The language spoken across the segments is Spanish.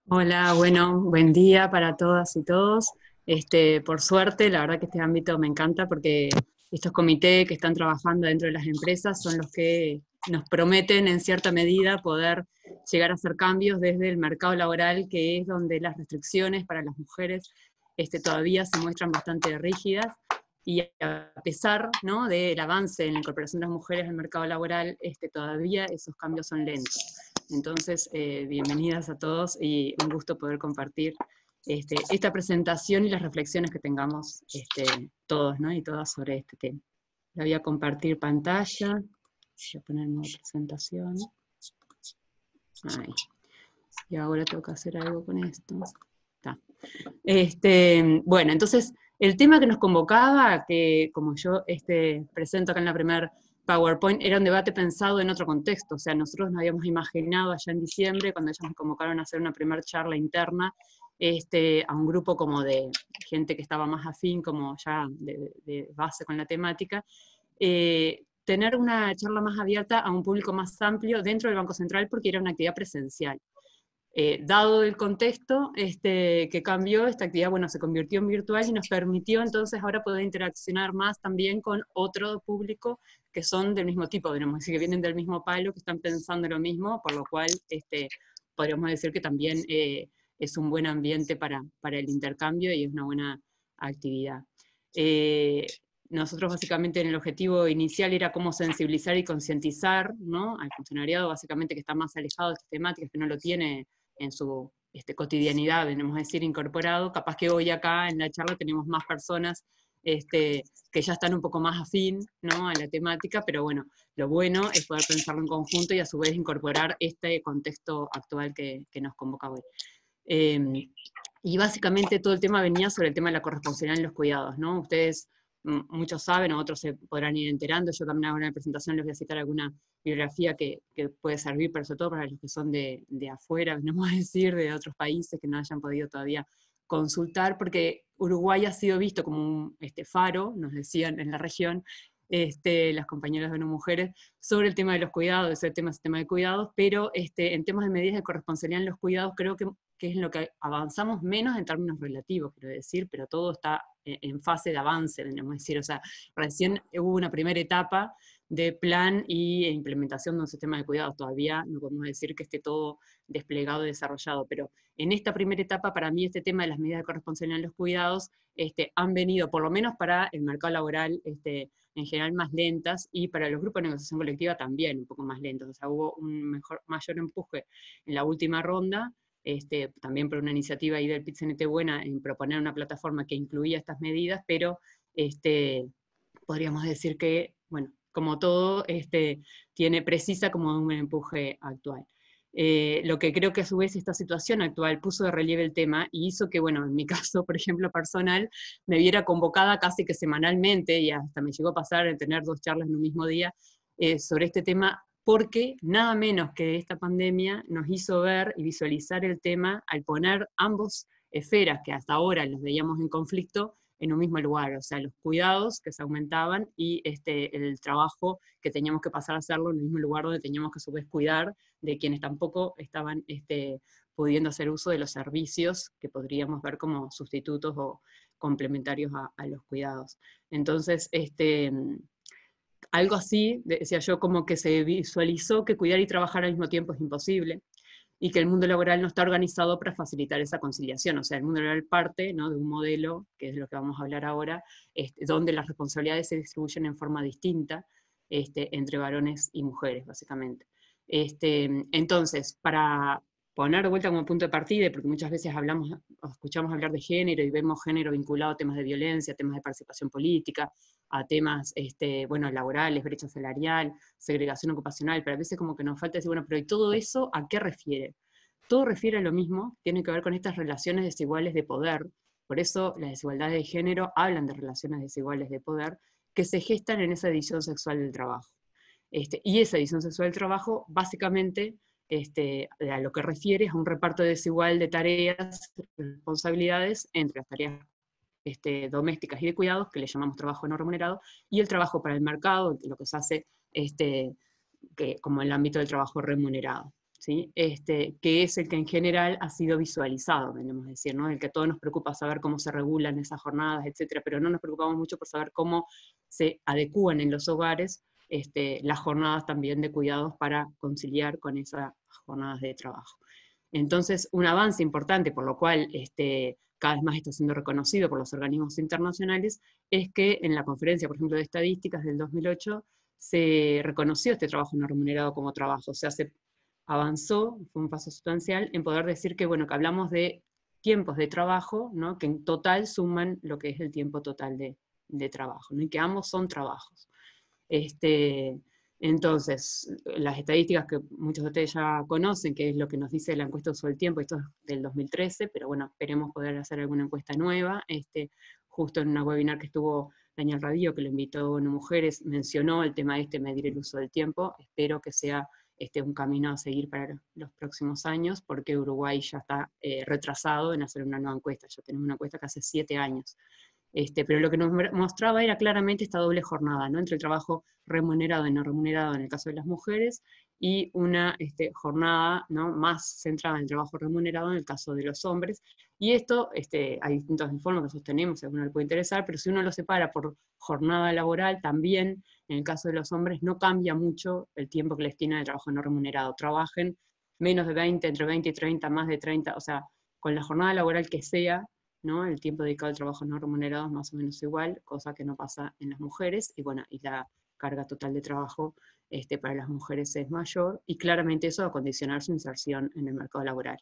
Hola, bueno, buen día para todas y todos. Por suerte, la verdad que este ámbito me encanta porque estos comités que están trabajando dentro de las empresas son los que nos prometen en cierta medida poder llegar a hacer cambios desde el mercado laboral, que es donde las restricciones para las mujeres todavía se muestran bastante rígidas. Y a pesar, ¿no?, del avance en la incorporación de las mujeres al mercado laboral, todavía esos cambios son lentos. Entonces, bienvenidas a todos y un gusto poder compartir esta presentación y las reflexiones que tengamos todos, ¿no?, y todas sobre este tema. La voy a compartir pantalla. Voy a poner nueva presentación. Ahí. Y ahora tengo que hacer algo con esto. Está. Bueno, entonces, el tema que nos convocaba, que como yo presento acá en la primera PowerPoint, era un debate pensado en otro contexto. O sea, nosotros nos habíamos imaginado allá en diciembre, cuando ellos nos convocaron a hacer una primera charla interna, a un grupo como de gente que estaba más afín, como ya de base con la temática, tener una charla más abierta a un público más amplio dentro del Banco Central, porque era una actividad presencial. Dado el contexto que cambió, esta actividad, bueno, se convirtió en virtual y nos permitió entonces ahora poder interaccionar más también con otro público que son del mismo tipo, digamos, decir, que vienen del mismo palo, que están pensando lo mismo, por lo cual podríamos decir que también es un buen ambiente para el intercambio y es una buena actividad. Nosotros básicamente en el objetivo inicial era cómo sensibilizar y concientizar, ¿no?, al funcionariado básicamente que está más alejado de estas temáticas, que no lo tiene en su cotidianidad, venimos a decir, incorporado. Capaz que hoy acá en la charla tenemos más personas que ya están un poco más afín, ¿no?, a la temática, pero bueno, lo bueno es poder pensarlo en conjunto y a su vez incorporar este contexto actual que nos convoca hoy. Y básicamente todo el tema venía sobre el tema de la corresponsabilidad en los cuidados, ¿no? Ustedes muchos saben, o otros se podrán ir enterando, yo también hago una presentación, les voy a citar alguna bibliografía que puede servir, pero sobre todo para los que son de afuera, no vamos a decir, de otros países que no hayan podido todavía consultar, porque Uruguay ha sido visto como un faro, nos decían en la región, las compañeras de ONU Mujeres, sobre el tema de los cuidados, ese tema de cuidados, pero en temas de medidas de corresponsabilidad en los cuidados creo que es en lo que avanzamos menos en términos relativos, quiero decir, pero todo está en fase de avance, tenemos que decir, o sea, recién hubo una primera etapa de plan e implementación de un sistema de cuidados, todavía no podemos decir que esté todo desplegado y desarrollado, pero en esta primera etapa, para mí, este tema de las medidas de corresponsabilidad en los cuidados han venido, por lo menos para el mercado laboral, en general más lentas, y para los grupos de negociación colectiva también un poco más lentos. O sea, hubo un mayor empuje en la última ronda, también por una iniciativa ahí del PIT-CNT buena en proponer una plataforma que incluía estas medidas, pero podríamos decir que, bueno, como todo, precisa como un empuje actual. Lo que creo que a su vez esta situación actual puso de relieve el tema y hizo que, bueno, en mi caso, por ejemplo, personal, me viera convocada casi que semanalmente, y hasta me llegó a pasar en tener 2 charlas en un mismo día, sobre este tema, porque nada menos que esta pandemia nos hizo ver y visualizar el tema al poner ambos esferas que hasta ahora los veíamos en conflicto en un mismo lugar, o sea, los cuidados que se aumentaban y el trabajo que teníamos que pasar a hacerlo en el mismo lugar donde teníamos que a su vez cuidar de quienes tampoco estaban pudiendo hacer uso de los servicios que podríamos ver como sustitutos o complementarios a los cuidados. Entonces, algo así, decía yo, como que se visualizó que cuidar y trabajar al mismo tiempo es imposible, y que el mundo laboral no está organizado para facilitar esa conciliación. O sea, el mundo laboral parte, ¿no?, de un modelo, que es de lo que vamos a hablar ahora, donde las responsabilidades se distribuyen en forma distinta entre varones y mujeres, básicamente. Entonces, para poner de vuelta como punto de partida, porque muchas veces escuchamos hablar de género y vemos género vinculado a temas de violencia, a temas de participación política, a temas bueno, laborales, brecha salarial, segregación ocupacional, pero a veces como que nos falta decir, bueno, pero ¿y todo eso a qué refiere? Todo refiere a lo mismo, tiene que ver con estas relaciones desiguales de poder, por eso las desigualdades de género hablan de relaciones desiguales de poder que se gestan en esa división sexual del trabajo. Y esa división sexual del trabajo, básicamente, a lo que refiere es a un reparto desigual de tareas, responsabilidades entre las tareas domésticas y de cuidados, que le llamamos trabajo no remunerado, y el trabajo para el mercado, lo que se hace como en el ámbito del trabajo remunerado. ¿sí? Que es el que en general ha sido visualizado, tenemos que decir, ¿no? El que a todos nos preocupa saber cómo se regulan esas jornadas, etcétera, pero no nos preocupamos mucho por saber cómo se adecúan en los hogares las jornadas también de cuidados para conciliar con esas jornadas de trabajo. Entonces, un avance importante, por lo cual cada vez más está siendo reconocido por los organismos internacionales, es que en la conferencia, por ejemplo, de estadísticas del 2008, se reconoció este trabajo no remunerado como trabajo, o sea, se avanzó, fue un paso sustancial, en poder decir que, bueno, que hablamos de tiempos de trabajo, ¿no? Que en total suman lo que es el tiempo total de trabajo, ¿no? Y que ambos son trabajos. Entonces, las estadísticas que muchos de ustedes ya conocen, que es lo que nos dice la encuesta Uso del Tiempo, esto es del 2013, pero bueno, esperemos poder hacer alguna encuesta nueva. Justo en una webinar que estuvo Daniel Radillo, que lo invitó a mujeres, mencionó el tema de medir el uso del tiempo. Espero que sea un camino a seguir para los próximos años, porque Uruguay ya está retrasado en hacer una nueva encuesta. Ya tenemos una encuesta que hace 7 años. Pero lo que nos mostraba era claramente esta doble jornada, ¿no? Entre el trabajo remunerado y no remunerado en el caso de las mujeres, y una jornada, ¿no?, más centrada en el trabajo remunerado en el caso de los hombres. Y esto, hay distintos informes que sostenemos, si a alguno le puede interesar, pero si uno lo separa por jornada laboral, también en el caso de los hombres no cambia mucho el tiempo que les tiene el trabajo no remunerado. Trabajen menos de 20, entre 20 y 30, más de 30, o sea, con la jornada laboral que sea, ¿no? El tiempo dedicado al trabajo no remunerado es más o menos igual, cosa que no pasa en las mujeres, y bueno, y la carga total de trabajo para las mujeres es mayor, y claramente eso va a condicionar su inserción en el mercado laboral.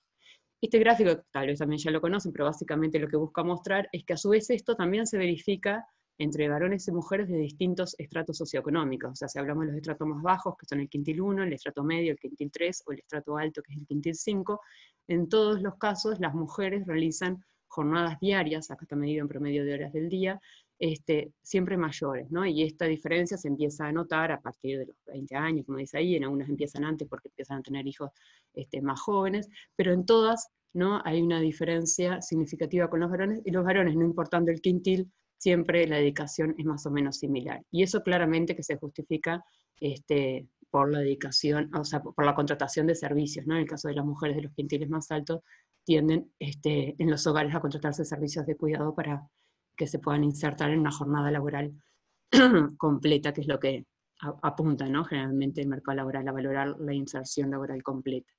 Este gráfico, tal vez también ya lo conocen, pero básicamente lo que busca mostrar es que a su vez esto también se verifica entre varones y mujeres de distintos estratos socioeconómicos. O sea, si hablamos de los estratos más bajos, que son el quintil 1, el estrato medio, el quintil 3, o el estrato alto, que es el quintil 5, en todos los casos las mujeres realizan jornadas diarias, acá está medido en promedio de horas del día, siempre mayores, ¿no? Y esta diferencia se empieza a notar a partir de los 20 años, como dice ahí, en algunas empiezan antes porque empiezan a tener hijos más jóvenes, pero en todas, ¿no?, hay una diferencia significativa con los varones, y los varones, no importando el quintil, siempre la dedicación es más o menos similar. Y eso claramente que se justifica por la dedicación, o sea, por la contratación de servicios, ¿no? En el caso de las mujeres de los quintiles más altos, tienden en los hogares a contratarse servicios de cuidado para que se puedan insertar en una jornada laboral completa, que es lo que apunta, ¿no?, generalmente el mercado laboral, a valorar la inserción laboral completa.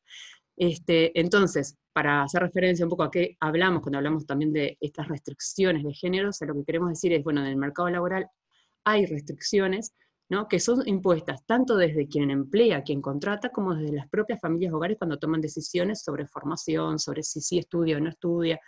Entonces, para hacer referencia un poco a qué hablamos cuando hablamos también de estas restricciones de género, o sea, lo que queremos decir es, bueno, en el mercado laboral hay restricciones, ¿no?, que son impuestas tanto desde quien emplea, quien contrata, como desde las propias familias hogares cuando toman decisiones sobre formación, sobre si sí estudia o no estudia,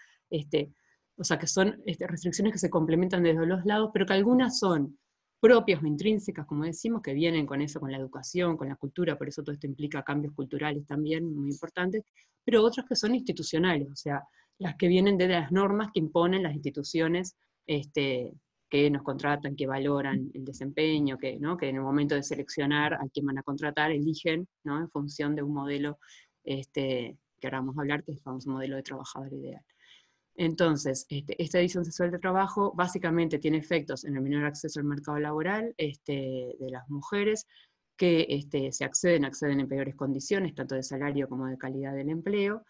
o sea, que son restricciones que se complementan desde los lados, pero que algunas son propias o intrínsecas, como decimos, que vienen con eso, con la educación, con la cultura, por eso todo esto implica cambios culturales también muy importantes, pero otras que son institucionales, o sea, las que vienen de las normas que imponen las instituciones que nos contratan, que valoran el desempeño, ¿no?, que en el momento de seleccionar a quién van a contratar, eligen, ¿no?, en función de un modelo que ahora vamos a hablar, que es el famoso modelo de trabajador ideal. Entonces, esta división sexual de trabajo básicamente tiene efectos en el menor acceso al mercado laboral de las mujeres, que se acceden en peores condiciones, tanto de salario como de calidad del empleo,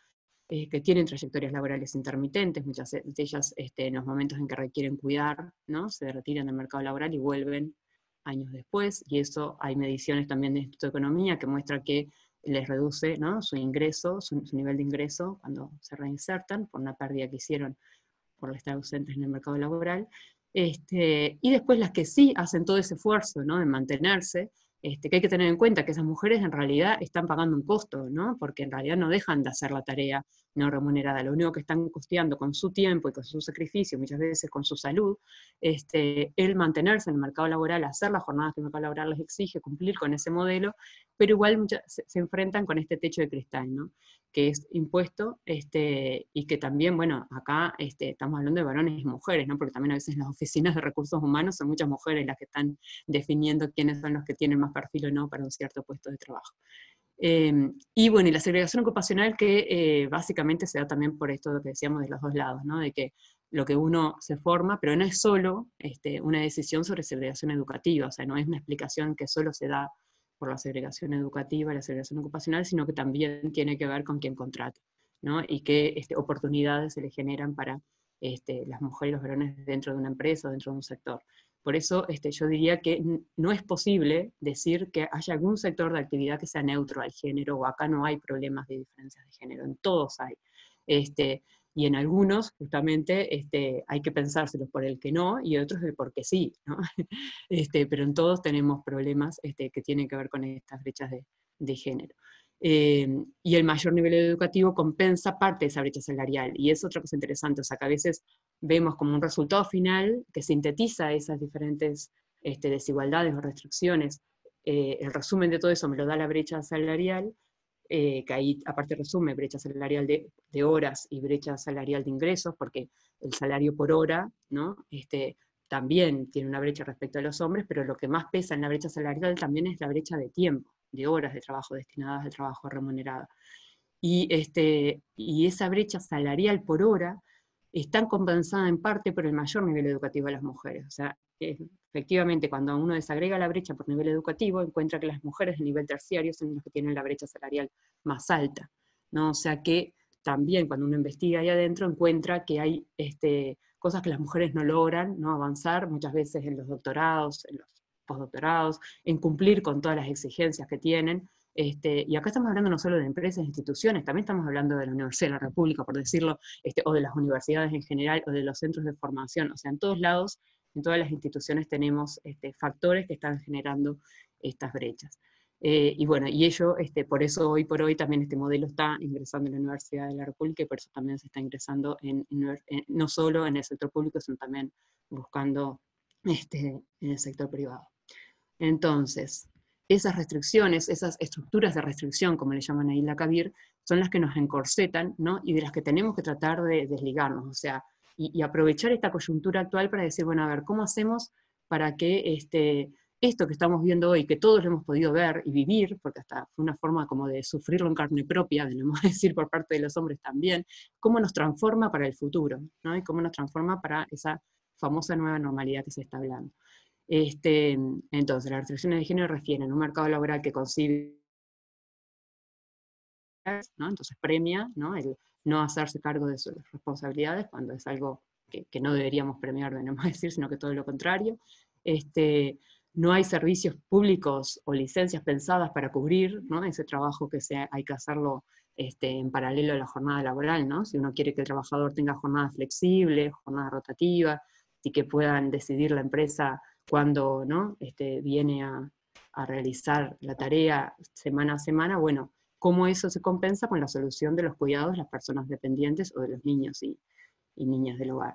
que tienen trayectorias laborales intermitentes, muchas de ellas en los momentos en que requieren cuidar, ¿no?, se retiran del mercado laboral y vuelven años después, y eso hay mediciones también del Instituto de Economía que muestra que les reduce, ¿no?, su ingreso, su nivel de ingreso cuando se reinsertan por una pérdida que hicieron por estar ausentes en el mercado laboral. Y después las que sí hacen todo ese esfuerzo, ¿no?, de mantenerse, que hay que tener en cuenta que esas mujeres en realidad están pagando un costo, ¿no?, porque en realidad no dejan de hacer la tarea no remunerada, lo único que están costeando con su tiempo y con su sacrificio, muchas veces con su salud, el mantenerse en el mercado laboral, hacer las jornadas que el mercado laboral les exige, cumplir con ese modelo, pero igual se enfrentan con este techo de cristal, ¿no?, que es impuesto, y que también, bueno, acá estamos hablando de varones y mujeres, ¿no?, porque también a veces en las oficinas de recursos humanos son muchas mujeres las que están definiendo quiénes son los que tienen más perfil o no para un cierto puesto de trabajo. Y bueno, y la segregación ocupacional que básicamente se da también por esto que decíamos de los dos lados, ¿no?, de que lo que uno se forma, pero no es solo una decisión sobre segregación educativa, o sea, no es una explicación que solo se da por la segregación educativa, la segregación ocupacional, sino que también tiene que ver con quién contrata, ¿no? Y qué oportunidades se le generan para las mujeres y los varones dentro de una empresa o dentro de un sector. Por eso yo diría que no es posible decir que haya algún sector de actividad que sea neutro al género, o acá no hay problemas de diferencias de género, en todos hay. Y en algunos, justamente, hay que pensárselos por el que no, y otros el por qué sí, ¿no? Pero en todos tenemos problemas que tienen que ver con estas brechas de género. Y el mayor nivel educativo compensa parte de esa brecha salarial, y es otra cosa interesante, o sea, que a veces vemos como un resultado final que sintetiza esas diferentes desigualdades o restricciones. El resumen de todo eso me lo da la brecha salarial, que ahí aparte resume brecha salarial de horas y brecha salarial de ingresos, porque el salario por hora, ¿no? También tiene una brecha respecto a los hombres, pero lo que más pesa en la brecha salarial también es la brecha de tiempo, de horas de trabajo destinadas al trabajo remunerado. Y esa brecha salarial por hora está compensada en parte por el mayor nivel educativo de las mujeres. O sea, efectivamente, cuando uno desagrega la brecha por nivel educativo, encuentra que las mujeres de nivel terciario son las que tienen la brecha salarial más alta, ¿no? O sea que también cuando uno investiga ahí adentro encuentra que hay cosas que las mujeres no logran, ¿no? Avanzar, muchas veces en los doctorados, en los postdoctorados, en cumplir con todas las exigencias que tienen. Y acá estamos hablando no solo de empresas e instituciones, también estamos hablando de la Universidad de la República, por decirlo, o de las universidades en general, o de los centros de formación. O sea, en todos lados, en todas las instituciones tenemos factores que están generando estas brechas. Y bueno, y ello, por eso hoy por hoy también este modelo está ingresando en la Universidad de la República, y por eso también se está ingresando no solo en el sector público, sino también buscando en el sector privado. Entonces, esas restricciones, esas estructuras de restricción, como le llaman ahí la CABIR, son las que nos encorsetan, ¿no? Y de las que tenemos que tratar de desligarnos, o sea, y aprovechar esta coyuntura actual para decir, bueno, a ver, ¿cómo hacemos para que esto que estamos viendo hoy, que todos lo hemos podido ver y vivir, porque hasta fue una forma como de sufrirlo en carne propia, debemos decir, por parte de los hombres también, cómo nos transforma para el futuro, ¿no? Y cómo nos transforma para esa famosa nueva normalidad que se está hablando. Entonces, las restricciones de género refieren a un mercado laboral que concibe, ¿no? Entonces premia, ¿no? El no hacerse cargo de sus responsabilidades, cuando es algo que no deberíamos premiar, debemos decir, sino que todo lo contrario. No hay servicios públicos o licencias pensadas para cubrir, ¿no? Ese trabajo que hay que hacerlo en paralelo a la jornada laboral, ¿no? Si uno quiere que el trabajador tenga jornadas flexibles, jornadas rotativas, y que puedan decidir la empresa cuando, ¿no? Viene a realizar la tarea semana a semana, bueno, cómo eso se compensa con la solución de los cuidados de las personas dependientes o de los niños y niñas del hogar.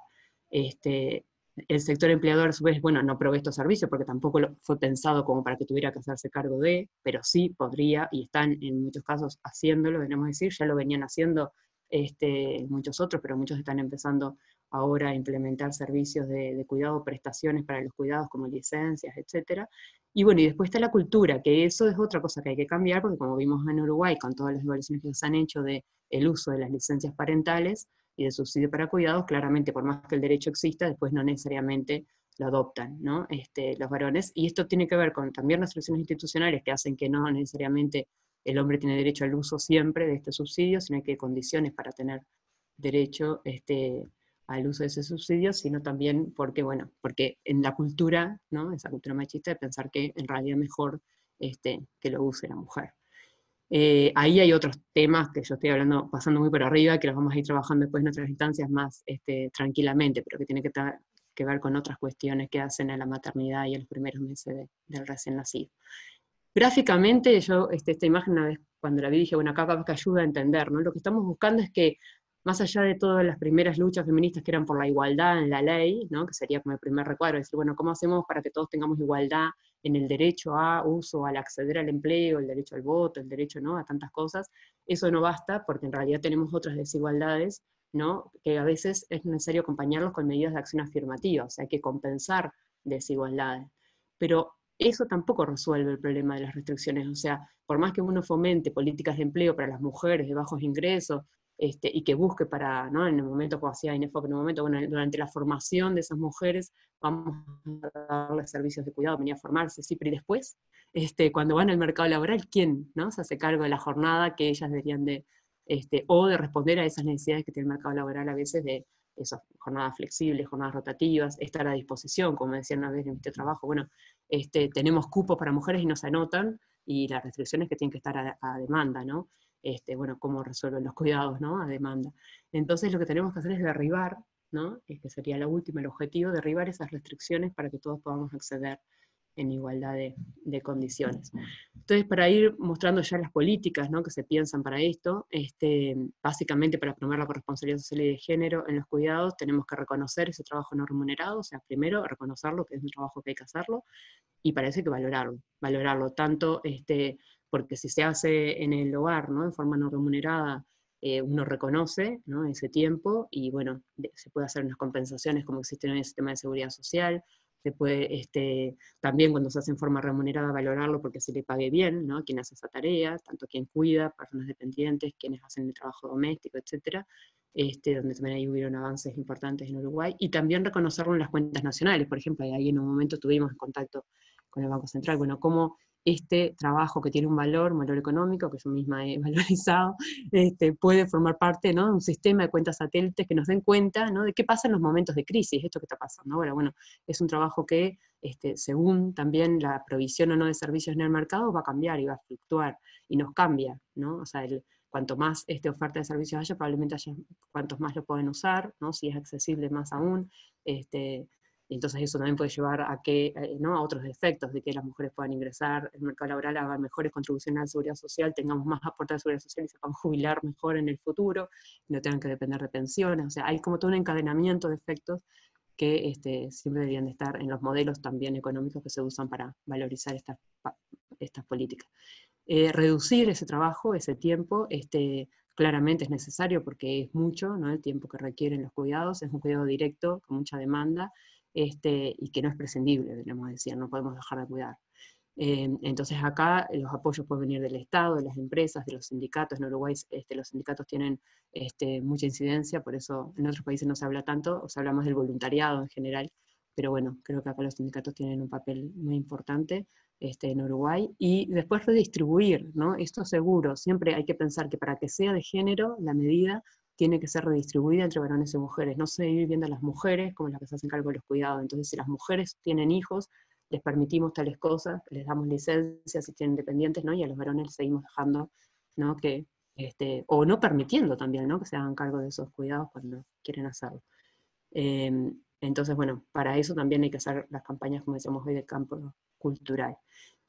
El sector empleador, a su vez, bueno, no provee estos servicios porque tampoco fue pensado como para que tuviera que hacerse cargo de, pero sí podría, y están en muchos casos haciéndolo, debemos decir, ya lo venían haciendo muchos otros, pero muchos están empezando ahora a implementar servicios de cuidado, prestaciones para los cuidados como licencias, etc. Y bueno, y después está la cultura, que eso es otra cosa que hay que cambiar, porque como vimos en Uruguay, con todas las evaluaciones que se han hecho del uso de las licencias parentales y de subsidio para cuidados, claramente por más que el derecho exista, después no necesariamente lo adoptan, ¿no? Los varones, y esto tiene que ver con también restricciones institucionales que hacen que no necesariamente el hombre tiene derecho al uso siempre de este subsidio, sino que hay condiciones para tener derecho al uso de ese subsidio, sino también porque, bueno, porque en la cultura, ¿no? Esa cultura machista de pensar que en realidad es mejor que lo use la mujer. Ahí hay otros temas que yo estoy hablando, pasando muy por arriba, que los vamos a ir trabajando después en otras instancias más tranquilamente, pero que tiene que ver con otras cuestiones que hacen a la maternidad y a los primeros meses del recién nacido. Gráficamente, yo esta imagen una vez cuando la vi dije, bueno, acá capaz que ayuda a entender, ¿no? Lo que estamos buscando es que, más allá de todas las primeras luchas feministas que eran por la igualdad en la ley, ¿no? Que sería como el primer recuadro, decir, bueno, ¿cómo hacemos para que todos tengamos igualdad en el derecho a uso, al acceder al empleo, el derecho al voto, el derecho, ¿no? A tantas cosas? Eso no basta, porque en realidad tenemos otras desigualdades, ¿no? Que a veces es necesario acompañarlos con medidas de acción afirmativa, o sea, hay que compensar desigualdades. Pero eso tampoco resuelve el problema de las restricciones, o sea, por más que uno fomente políticas de empleo para las mujeres de bajos ingresos, y que busque para, ¿no? En el momento, como hacía INEFOC, en el momento, bueno, durante la formación de esas mujeres, vamos a darles servicios de cuidado, venía a formarse, sí, pero y después, cuando van al mercado laboral, ¿quién, no? Se hace cargo de la jornada que ellas deberían de, o de responder a esas necesidades que tiene el mercado laboral a veces de esas jornadas flexibles, jornadas rotativas, estar a disposición, como decían una vez en este trabajo, bueno, tenemos cupos para mujeres y no se anotan, y las restricciones que tienen que estar a demanda, ¿no? Bueno, cómo resuelven los cuidados, ¿no? A demanda. Entonces lo que tenemos que hacer es derribar, ¿no? Que sería la última, el objetivo, derribar esas restricciones para que todos podamos acceder en igualdad de condiciones. Entonces, para ir mostrando ya las políticas, ¿no? Que se piensan para esto, básicamente para promover la corresponsabilidad social y de género en los cuidados, tenemos que reconocer ese trabajo no remunerado, o sea, primero reconocerlo, que es un trabajo que hay que hacerlo, y para eso hay que valorarlo tanto porque si se hace en el hogar, ¿no? En forma no remunerada, uno reconoce, ¿no? Ese tiempo y bueno, se puede hacer unas compensaciones como existe en el sistema de seguridad social, se puede también cuando se hace en forma remunerada valorarlo porque se le pague bien, ¿no? Quien hace esa tarea, tanto quien cuida, personas dependientes, quienes hacen el trabajo doméstico, etcétera. Donde también ahí hubieron avances importantes en Uruguay, y también reconocerlo en las cuentas nacionales. Por ejemplo, ahí en un momento tuvimos en contacto con el Banco Central, bueno, cómo este trabajo que tiene un valor económico, que yo misma he valorizado, puede formar parte, ¿no? De un sistema de cuentas satélites que nos den cuenta, ¿no? De qué pasa en los momentos de crisis, esto que está pasando ahora. Bueno, es un trabajo que, según también la provisión o no de servicios en el mercado, va a cambiar y va a fluctuar, y nos cambia, ¿no? O sea, cuanto más oferta de servicios haya, probablemente haya cuantos más lo pueden usar, ¿no? Si es accesible más aún, y entonces eso también puede llevar a que, ¿no? A otros efectos, de que las mujeres puedan ingresar al mercado laboral, hagan mejores contribuciones a la seguridad social, tengamos más aportes de seguridad social y se puedan jubilar mejor en el futuro, no tengan que depender de pensiones. O sea, hay como todo un encadenamiento de efectos que siempre deberían de estar en los modelos también económicos que se usan para valorizar estas políticas. Reducir ese trabajo, ese tiempo, claramente es necesario porque es mucho, ¿no? El tiempo que requieren los cuidados, es un cuidado directo, con mucha demanda, y que no es prescindible, debemos decir, no podemos dejar de cuidar. Entonces acá los apoyos pueden venir del Estado, de las empresas, de los sindicatos. En Uruguay los sindicatos tienen mucha incidencia, por eso en otros países no se habla tanto, o sea, hablamos del voluntariado en general, pero bueno, creo que acá los sindicatos tienen un papel muy importante en Uruguay. Y después redistribuir, ¿no? Esto seguro, siempre hay que pensar que para que sea de género, la medida tiene que ser redistribuida entre varones y mujeres, no seguir viendo a las mujeres como las que se hacen cargo de los cuidados. Entonces, si las mujeres tienen hijos, les permitimos tales cosas, les damos licencias si tienen dependientes, ¿no? Y a los varones les seguimos dejando, ¿no? Que, o no permitiendo también, ¿no? Que se hagan cargo de esos cuidados cuando quieren hacerlo. Entonces, bueno, para eso también hay que hacer las campañas, como decíamos hoy, de campo cultural.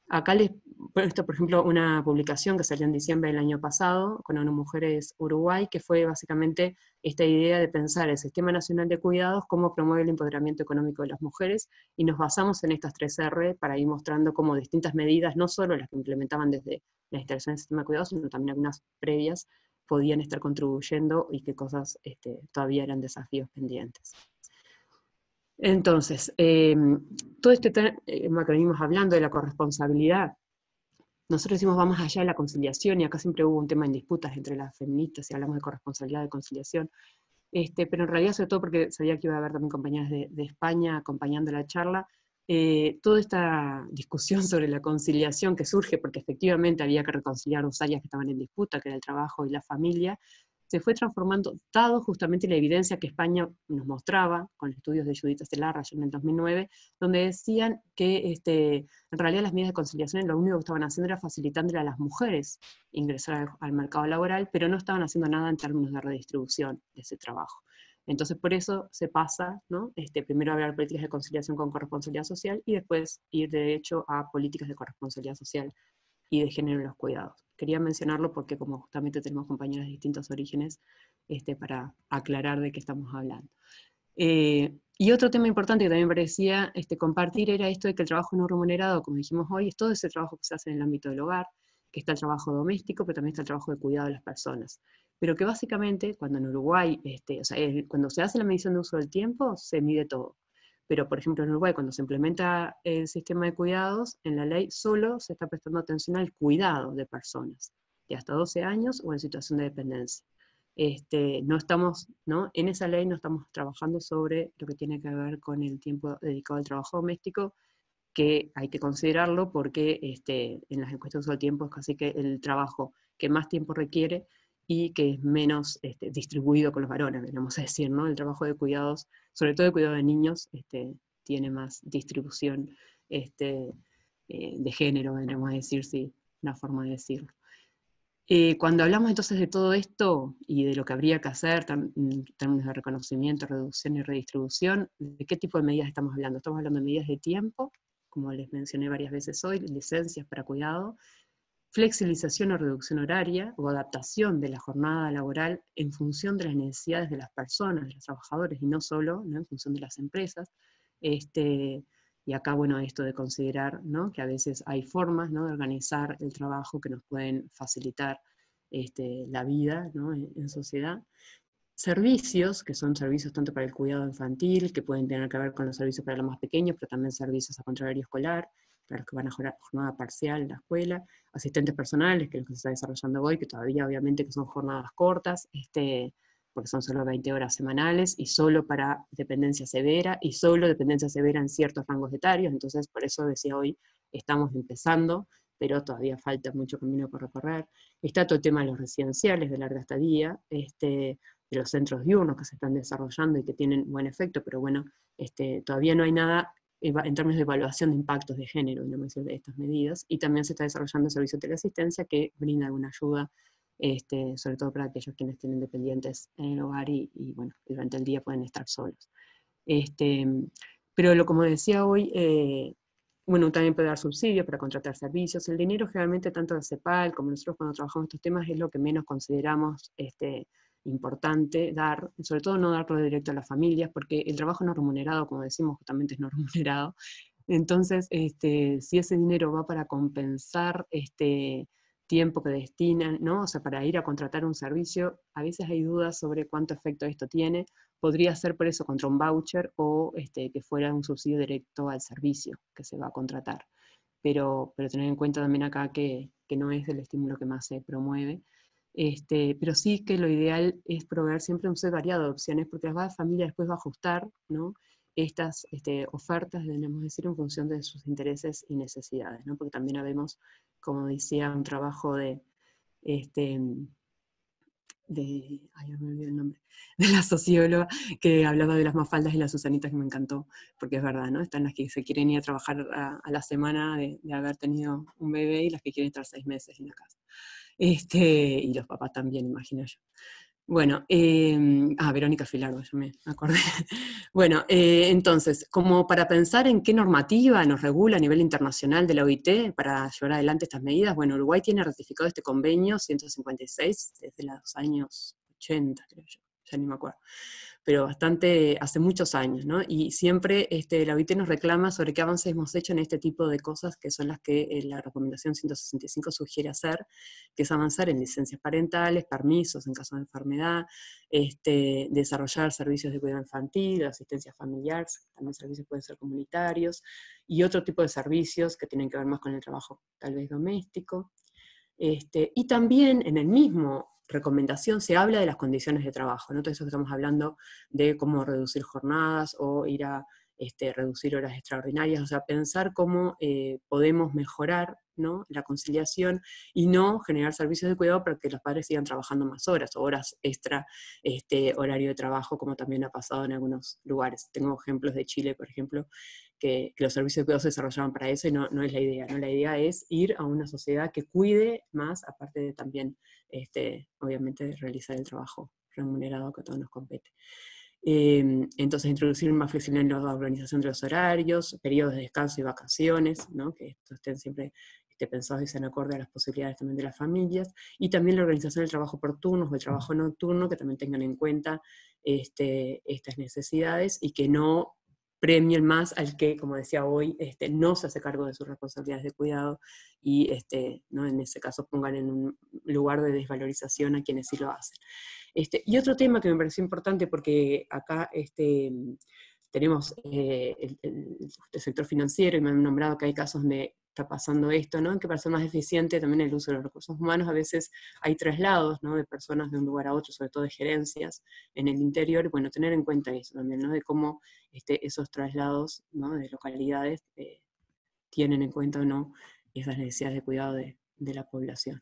Acá les esto, por ejemplo, una publicación que salió en diciembre del año pasado con ONU Mujeres Uruguay, que fue básicamente esta idea de pensar el Sistema Nacional de Cuidados, cómo promueve el empoderamiento económico de las mujeres, y nos basamos en estas 3R para ir mostrando cómo distintas medidas, no solo las que implementaban desde la instalación del sistema de cuidados, sino también algunas previas, podían estar contribuyendo y qué cosas todavía eran desafíos pendientes. Entonces, todo este tema que venimos hablando de la corresponsabilidad, nosotros decimos vamos allá de la conciliación, y acá siempre hubo un tema en disputas entre las feministas, y hablamos de corresponsabilidad, de conciliación, pero en realidad, sobre todo porque sabía que iba a haber también compañeras de España acompañando la charla, toda esta discusión sobre la conciliación que surge, porque efectivamente había que reconciliar dos áreas que estaban en disputa, que era el trabajo y la familia, se fue transformando, dado justamente la evidencia que España nos mostraba, con estudios de Judith Estelarra en el 2009, donde decían que en realidad las medidas de conciliación lo único que estaban haciendo era facilitándole a las mujeres ingresar al mercado laboral, pero no estaban haciendo nada en términos de redistribución de ese trabajo. Entonces por eso se pasa, ¿no? Primero a hablar políticas de conciliación con corresponsabilidad social, y después ir de hecho a políticas de corresponsabilidad social y de género en los cuidados. Quería mencionarlo porque como justamente tenemos compañeras de distintos orígenes, para aclarar de qué estamos hablando. Y otro tema importante que también parecía compartir era esto de que el trabajo no remunerado, como dijimos hoy, es todo ese trabajo que se hace en el ámbito del hogar, que está el trabajo doméstico, pero también está el trabajo de cuidado de las personas. Pero que básicamente, cuando en Uruguay, cuando se hace la medición de uso del tiempo, se mide todo. Pero, por ejemplo, en Uruguay, cuando se implementa el sistema de cuidados, en la ley solo se está prestando atención al cuidado de personas de hasta 12 años o en situación de dependencia. no estamos, ¿no? En esa ley no estamos trabajando sobre lo que tiene que ver con el tiempo dedicado al trabajo doméstico, que hay que considerarlo porque en las encuestas de uso del tiempo es casi que el trabajo que más tiempo requiere y que es menos distribuido con los varones, vamos a decir, ¿no? El trabajo de cuidados, sobre todo de cuidado de niños, tiene más distribución de género, vendremos a decir, sí, una forma de decirlo. Cuando hablamos entonces de todo esto y de lo que habría que hacer en términos de reconocimiento, reducción y redistribución, ¿de qué tipo de medidas estamos hablando? Estamos hablando de medidas de tiempo, como les mencioné varias veces hoy, licencias para cuidado, flexibilización o reducción horaria o adaptación de la jornada laboral en función de las necesidades de las personas, de los trabajadores, y no solo, ¿no?, en función de las empresas. Y acá, bueno, esto de considerar, ¿no?, que a veces hay formas, ¿no?, de organizar el trabajo que nos pueden facilitar la vida, ¿no?, en sociedad. Servicios, que son servicios tanto para el cuidado infantil, que pueden tener que ver con los servicios para los más pequeños, pero también servicios a contrario escolar, para los que van a jornada parcial en la escuela, asistentes personales, que es lo que se está desarrollando hoy, que todavía obviamente que son jornadas cortas, porque son solo 20 horas semanales, y solo para dependencia severa, y solo dependencia severa en ciertos rangos etarios. Entonces por eso decía hoy, estamos empezando, pero todavía falta mucho camino por recorrer. Está todo el tema de los residenciales de larga estadía, de los centros diurnos que se están desarrollando y que tienen buen efecto, pero bueno, todavía no hay nada en términos de evaluación de impactos de género, de estas medidas, y también se está desarrollando el servicio de teleasistencia que brinda alguna ayuda, sobre todo para aquellos quienes tienen dependientes en el hogar y bueno, durante el día pueden estar solos. Pero como decía hoy, bueno, también puede dar subsidios para contratar servicios. El dinero generalmente, tanto de CEPAL como nosotros cuando trabajamos estos temas, es lo que menos consideramos importante dar, sobre todo no darlo directo a las familias, porque el trabajo no remunerado, como decimos, justamente es no remunerado. Entonces, si ese dinero va para compensar tiempo que destinan, ¿no? O sea, para ir a contratar un servicio, a veces hay dudas sobre cuánto efecto esto tiene. Podría ser por eso contra un voucher o que fuera un subsidio directo al servicio que se va a contratar. Pero tener en cuenta también acá que no es el estímulo que más se promueve. Pero sí que lo ideal es proveer siempre un set variado de opciones, porque la familia después va a ajustar, ¿no?, estas ofertas, debemos decir, en función de sus intereses y necesidades, ¿no? Porque también habemos, como decía, un trabajo este, ay, me olvidé el nombre, de la socióloga, que hablaba de las mafaldas y las Susanitas, que me encantó, porque es verdad, ¿no? Están las que se quieren ir a trabajar a la semana de haber tenido un bebé y las que quieren estar 6 meses en la casa. Y los papás también, imagino yo. Bueno, Verónica Filardo, yo me acordé. Bueno, entonces, como para pensar en qué normativa nos regula a nivel internacional de la OIT para llevar adelante estas medidas, bueno, Uruguay tiene ratificado este convenio 156 desde los años 80, creo yo, ya ni me acuerdo, pero bastante, hace muchos años, ¿no? Y siempre la OIT nos reclama sobre qué avances hemos hecho en este tipo de cosas, que son las que la recomendación 165 sugiere hacer, que es avanzar en licencias parentales, permisos en caso de enfermedad, desarrollar servicios de cuidado infantil, asistencia familiar, también servicios pueden ser comunitarios, y otro tipo de servicios que tienen que ver más con el trabajo tal vez doméstico. Y también en el mismo recomendación se habla de las condiciones de trabajo, ¿no? Todo eso que estamos hablando de cómo reducir jornadas o ir a reducir horas extraordinarias, o sea, pensar cómo podemos mejorar, ¿no?, la conciliación y no generar servicios de cuidado para que los padres sigan trabajando más horas, o horas extra, horario de trabajo, como también ha pasado en algunos lugares. Tengo ejemplos de Chile, por ejemplo, que los servicios de cuidado se desarrollaban para eso y no es la idea, ¿no? La idea es ir a una sociedad que cuide más, aparte de también, obviamente, de realizar el trabajo remunerado que a todos nos compete. Entonces, introducir más flexibilidad en la organización de los horarios, periodos de descanso y vacaciones, ¿no?, que estos estén siempre pensados y sean acorde a las posibilidades también de las familias, y también la organización del trabajo por turnos o el trabajo nocturno, que también tengan en cuenta estas necesidades y que no premien más al que, como decía hoy, no se hace cargo de sus responsabilidades de cuidado y ¿no?, en ese caso pongan en un lugar de desvalorización a quienes sí lo hacen. Y otro tema que me pareció importante, porque acá tenemos el sector financiero, y me han nombrado que hay casos donde está pasando esto, ¿no? Que para ser más eficiente también el uso de los recursos humanos, a veces hay traslados, ¿no? De personas de un lugar a otro, sobre todo de gerencias en el interior, y bueno, tener en cuenta eso también, ¿no? De cómo esos traslados, ¿no? De localidades tienen en cuenta o no esas necesidades de cuidado de la población.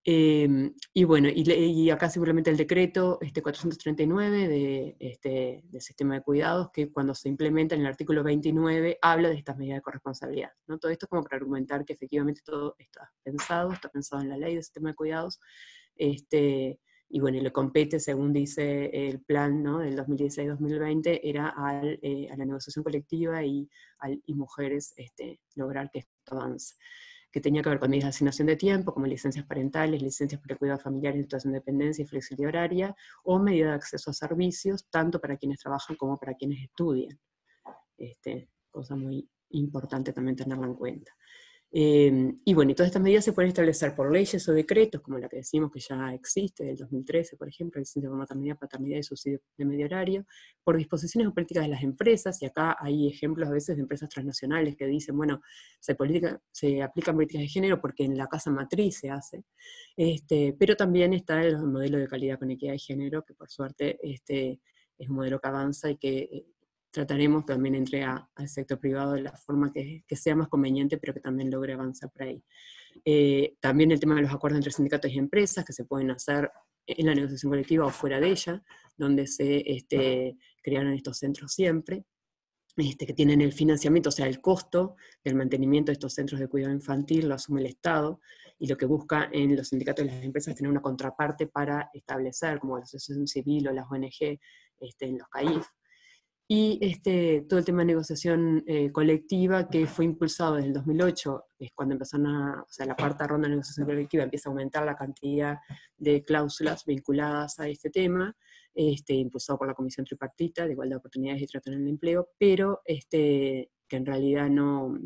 Y bueno, y acá simplemente el decreto 439 del sistema de cuidados, que cuando se implementa en el artículo 29 habla de estas medidas de corresponsabilidad, ¿no? Todo esto como para argumentar que efectivamente todo está pensado en la ley del sistema de cuidados, y bueno, y le compete, según dice el plan, ¿no? Del 2016-2020, era a la negociación colectiva y mujeres lograr que esto avance, que tenía que ver con medidas de asignación de tiempo, como licencias parentales, licencias para cuidado familiar en situación de dependencia y flexibilidad horaria, o medidas de acceso a servicios, tanto para quienes trabajan como para quienes estudian. Cosa muy importante también tenerla en cuenta. Y bueno, y todas estas medidas se pueden establecer por leyes o decretos, como la que decimos que ya existe, del 2013, por ejemplo, licencia por maternidad, paternidad y subsidio de medio horario, por disposiciones o políticas de las empresas, y acá hay ejemplos a veces de empresas transnacionales que dicen, bueno, se aplican políticas de género porque en la casa matriz se hace, pero también está el modelo de calidad con equidad de género, que por suerte es un modelo que avanza y que trataremos también entre al sector privado de la forma que sea más conveniente, pero que también logre avanzar por ahí. También el tema de los acuerdos entre sindicatos y empresas, que se pueden hacer en la negociación colectiva o fuera de ella, donde se crearon estos centros siempre, que tienen el financiamiento, o sea, el costo del mantenimiento de estos centros de cuidado infantil lo asume el Estado, y lo que busca en los sindicatos y las empresas es tener una contraparte para establecer, como la asociación civil o las ONG en los CAIF. Y todo el tema de negociación colectiva, que fue impulsado desde el 2008, es cuando empezaron o sea, la cuarta ronda de negociación colectiva empieza a aumentar la cantidad de cláusulas vinculadas a este tema, impulsado por la Comisión Tripartita de Igualdad de Oportunidades y Trato en el Empleo, pero que en realidad no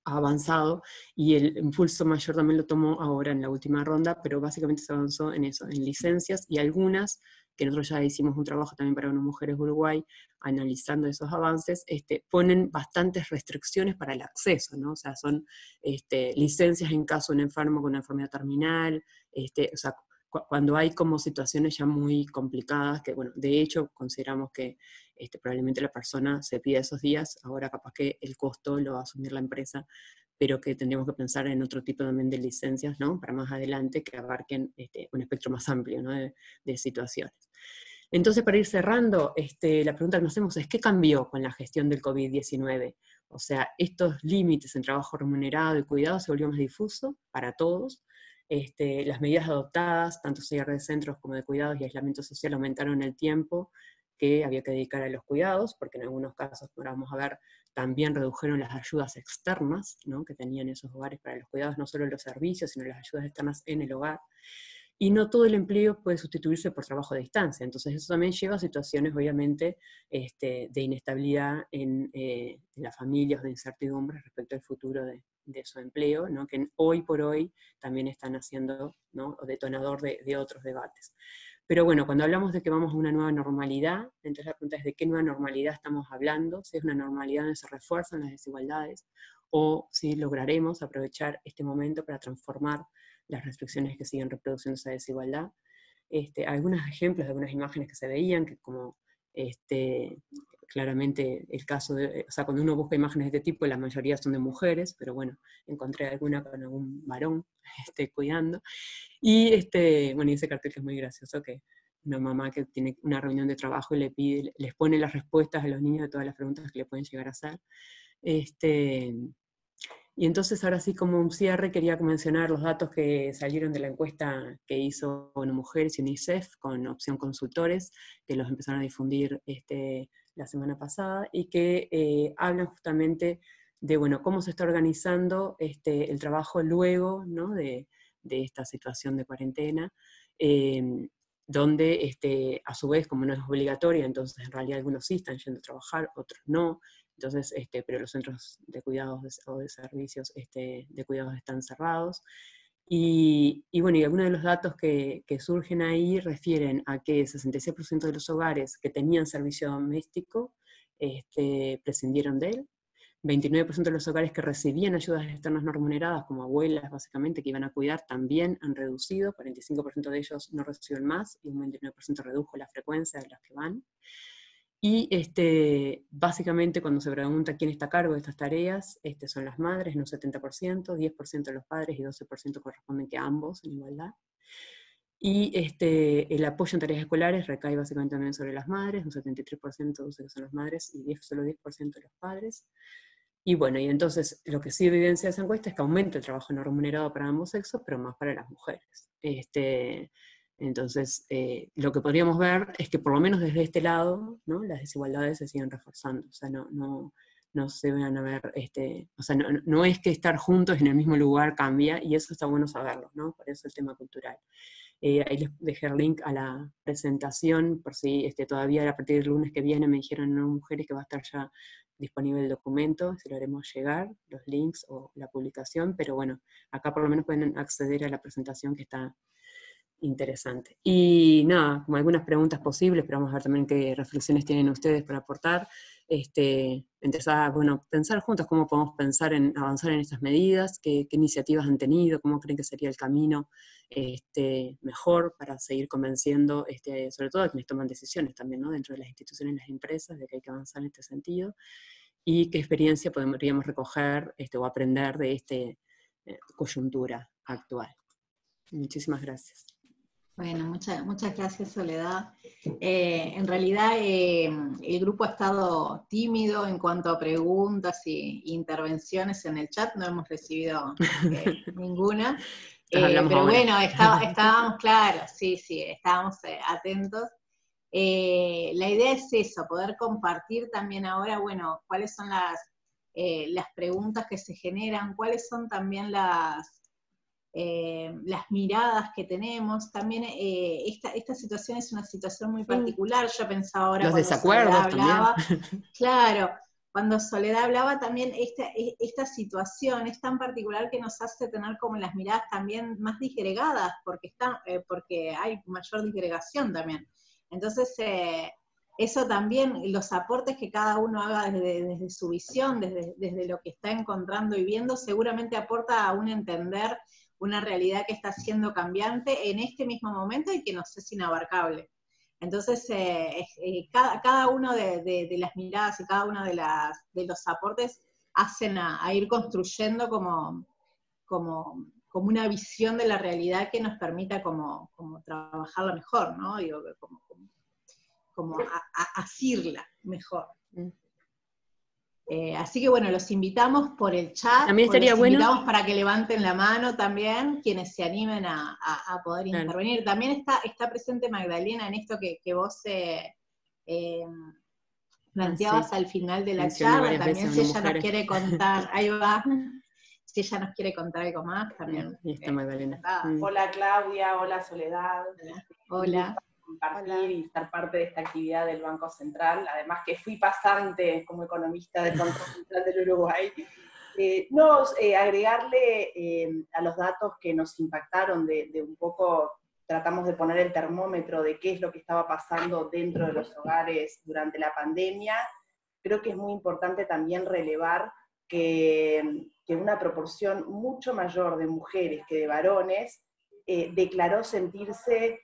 ha avanzado, y el impulso mayor también lo tomó ahora en la última ronda, pero básicamente se avanzó en eso, en licencias, y algunas, que nosotros ya hicimos un trabajo también para unas mujeres Uruguay, analizando esos avances, ponen bastantes restricciones para el acceso, ¿no? O sea, son licencias en caso de un enfermo con una enfermedad terminal, o sea, cuando hay como situaciones ya muy complicadas, que bueno, de hecho consideramos que probablemente la persona se pide esos días, ahora capaz que el costo lo va a asumir la empresa, pero que tendríamos que pensar en otro tipo también de licencias, ¿no? Para más adelante, que abarquen un espectro más amplio, ¿no? de situaciones. Entonces, para ir cerrando, la pregunta que nos hacemos es, ¿qué cambió con la gestión del COVID-19? O sea, estos límites en trabajo remunerado y cuidado se volvió más difuso para todos. Las medidas adoptadas, tanto cierre de centros como de cuidados y aislamiento social, aumentaron el tiempo que había que dedicar a los cuidados, porque en algunos casos, ahora vamos a ver, también redujeron las ayudas externas, ¿no? Que tenían esos hogares para los cuidados, no solo los servicios, sino las ayudas externas en el hogar. Y no todo el empleo puede sustituirse por trabajo a distancia, entonces eso también lleva a situaciones, obviamente, de inestabilidad en las familias, de incertidumbre respecto al futuro de su empleo, ¿no? Que hoy por hoy también están haciendo, ¿no? Detonador de otros debates. Pero bueno, cuando hablamos de que vamos a una nueva normalidad, entonces la pregunta es de qué nueva normalidad estamos hablando, si es una normalidad donde se refuerzan las desigualdades, o si lograremos aprovechar este momento para transformar las restricciones que siguen reproduciendo esa desigualdad. Algunos ejemplos de algunas imágenes que se veían, que como claramente el caso de, o sea, cuando uno busca imágenes de este tipo, la mayoría son de mujeres, pero bueno, encontré alguna con algún varón cuidando. Y bueno, y ese cartel que es muy gracioso, que una mamá que tiene una reunión de trabajo y les pone las respuestas a los niños de todas las preguntas que le pueden llegar a hacer. Y entonces ahora sí, como un cierre, quería mencionar los datos que salieron de la encuesta que hizo ONU Mujeres y UNICEF con Opción Consultores, que los empezaron a difundir la semana pasada, y que hablan justamente de bueno, cómo se está organizando el trabajo luego, ¿no? de esta situación de cuarentena, donde a su vez, como no es obligatoria, entonces en realidad algunos sí están yendo a trabajar, otros no. Entonces, pero los centros de cuidados o de servicios de cuidados están cerrados. Y bueno, y algunos de los datos que surgen ahí refieren a que el 66% de los hogares que tenían servicio doméstico prescindieron de él, 29% de los hogares que recibían ayudas externas no remuneradas, como abuelas básicamente, que iban a cuidar, también han reducido, 45% de ellos no reciben más, y un 29% redujo la frecuencia de los que van. Y básicamente cuando se pregunta quién está a cargo de estas tareas, son las madres en un 70%, 10% los padres y 12% corresponden que ambos en igualdad. Y el apoyo en tareas escolares recae básicamente también sobre las madres, un 73% dice que son las madres y solo 10% los padres. Y bueno, y entonces lo que sí evidencia esa encuesta es que aumenta el trabajo no remunerado para ambos sexos, pero más para las mujeres. Entonces, lo que podríamos ver es que por lo menos desde este lado, ¿no?, las desigualdades se siguen reforzando. O sea, no se van a ver, o sea, no es que estar juntos en el mismo lugar cambia, y eso está bueno saberlo, ¿no? Por eso el tema cultural. Ahí les dejé el link a la presentación, por si todavía a partir del lunes que viene me dijeron, no, mujeres, que va a estar ya disponible el documento, se lo haremos llegar, los links o la publicación, pero bueno, acá por lo menos pueden acceder a la presentación, que está interesante. Y nada, como algunas preguntas posibles, pero vamos a ver también qué reflexiones tienen ustedes para aportar. Empezar a pensar juntos cómo podemos pensar en avanzar en estas medidas, qué iniciativas han tenido, cómo creen que sería el camino mejor para seguir convenciendo, sobre todo a quienes toman decisiones también, ¿no?, dentro de las instituciones y las empresas, de que hay que avanzar en este sentido, y qué experiencia podríamos recoger o aprender de esta coyuntura actual. Muchísimas gracias. Bueno, muchas gracias, Soledad. En realidad el grupo ha estado tímido en cuanto a preguntas e intervenciones en el chat, no hemos recibido ninguna, Hablamos pero ahora. bueno, estábamos claros, sí, estábamos atentos. La idea es eso, poder compartir también ahora, bueno, cuáles son las preguntas que se generan, cuáles son también las miradas que tenemos. También esta situación es una situación muy particular. Yo pensaba ahora los cuando desacuerdos Soledad hablaba, también. claro, cuando Soledad hablaba también, esta situación es tan particular que nos hace tener como las miradas también más disgregadas, porque hay mayor disgregación también. Entonces, eso también, los aportes que cada uno haga desde su visión, desde lo que está encontrando y viendo, seguramente aporta a un entender una realidad que está siendo cambiante en este mismo momento y que nos es inabarcable. Entonces, cada uno de las miradas y cada uno de los aportes hacen a ir construyendo como una visión de la realidad que nos permita como trabajarla mejor, ¿no? Digo, como asirla mejor. Así que bueno, los invitamos por el chat, también estaría los bueno, invitamos para que levanten la mano también, quienes se animen a poder intervenir. También está presente Magdalena en esto que vos planteabas al final de la charla, también si ella nos quiere contar, ahí va, si ella nos quiere contar algo más, también. Ahí está Magdalena. Hola Claudia, hola Soledad. Hola. Compartir y ser parte de esta actividad del Banco Central, además que fui pasante como economista del Banco Central del Uruguay. Agregarle a los datos que nos impactaron de un poco, tratamos de poner el termómetro de qué es lo que estaba pasando dentro de los hogares durante la pandemia. Creo que es muy importante también relevar que una proporción mucho mayor de mujeres que de varones declaró sentirse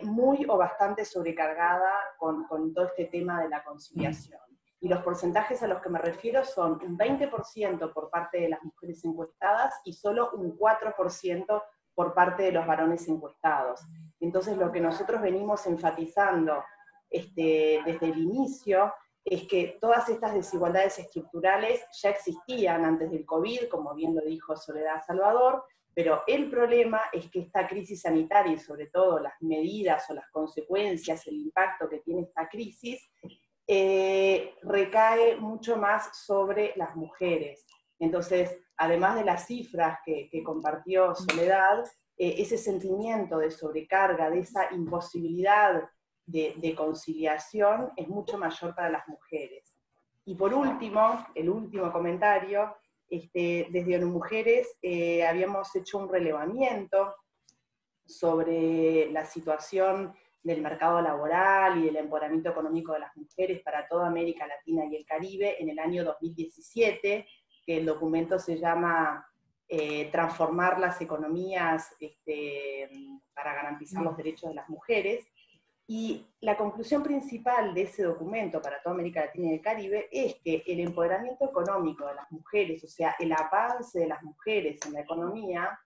muy o bastante sobrecargada con todo este tema de la conciliación. Y los porcentajes a los que me refiero son un 20% por parte de las mujeres encuestadas y solo un 4% por parte de los varones encuestados. Entonces lo que nosotros venimos enfatizando desde el inicio es que todas estas desigualdades estructurales ya existían antes del COVID, como bien lo dijo Soledad Salvador, pero el problema es que esta crisis sanitaria y sobre todo las medidas o las consecuencias, el impacto que tiene esta crisis, recae mucho más sobre las mujeres. Entonces, además de las cifras que compartió Soledad, ese sentimiento de sobrecarga, de esa imposibilidad de conciliación es mucho mayor para las mujeres. Y por último, el último comentario, desde ONU Mujeres habíamos hecho un relevamiento sobre la situación del mercado laboral y del empoderamiento económico de las mujeres para toda América Latina y el Caribe en el año 2017, que el documento se llama Transformar las economías para garantizar los derechos de las mujeres. Y la conclusión principal de ese documento para toda América Latina y el Caribe es que el empoderamiento económico de las mujeres, o sea, el avance de las mujeres en la economía,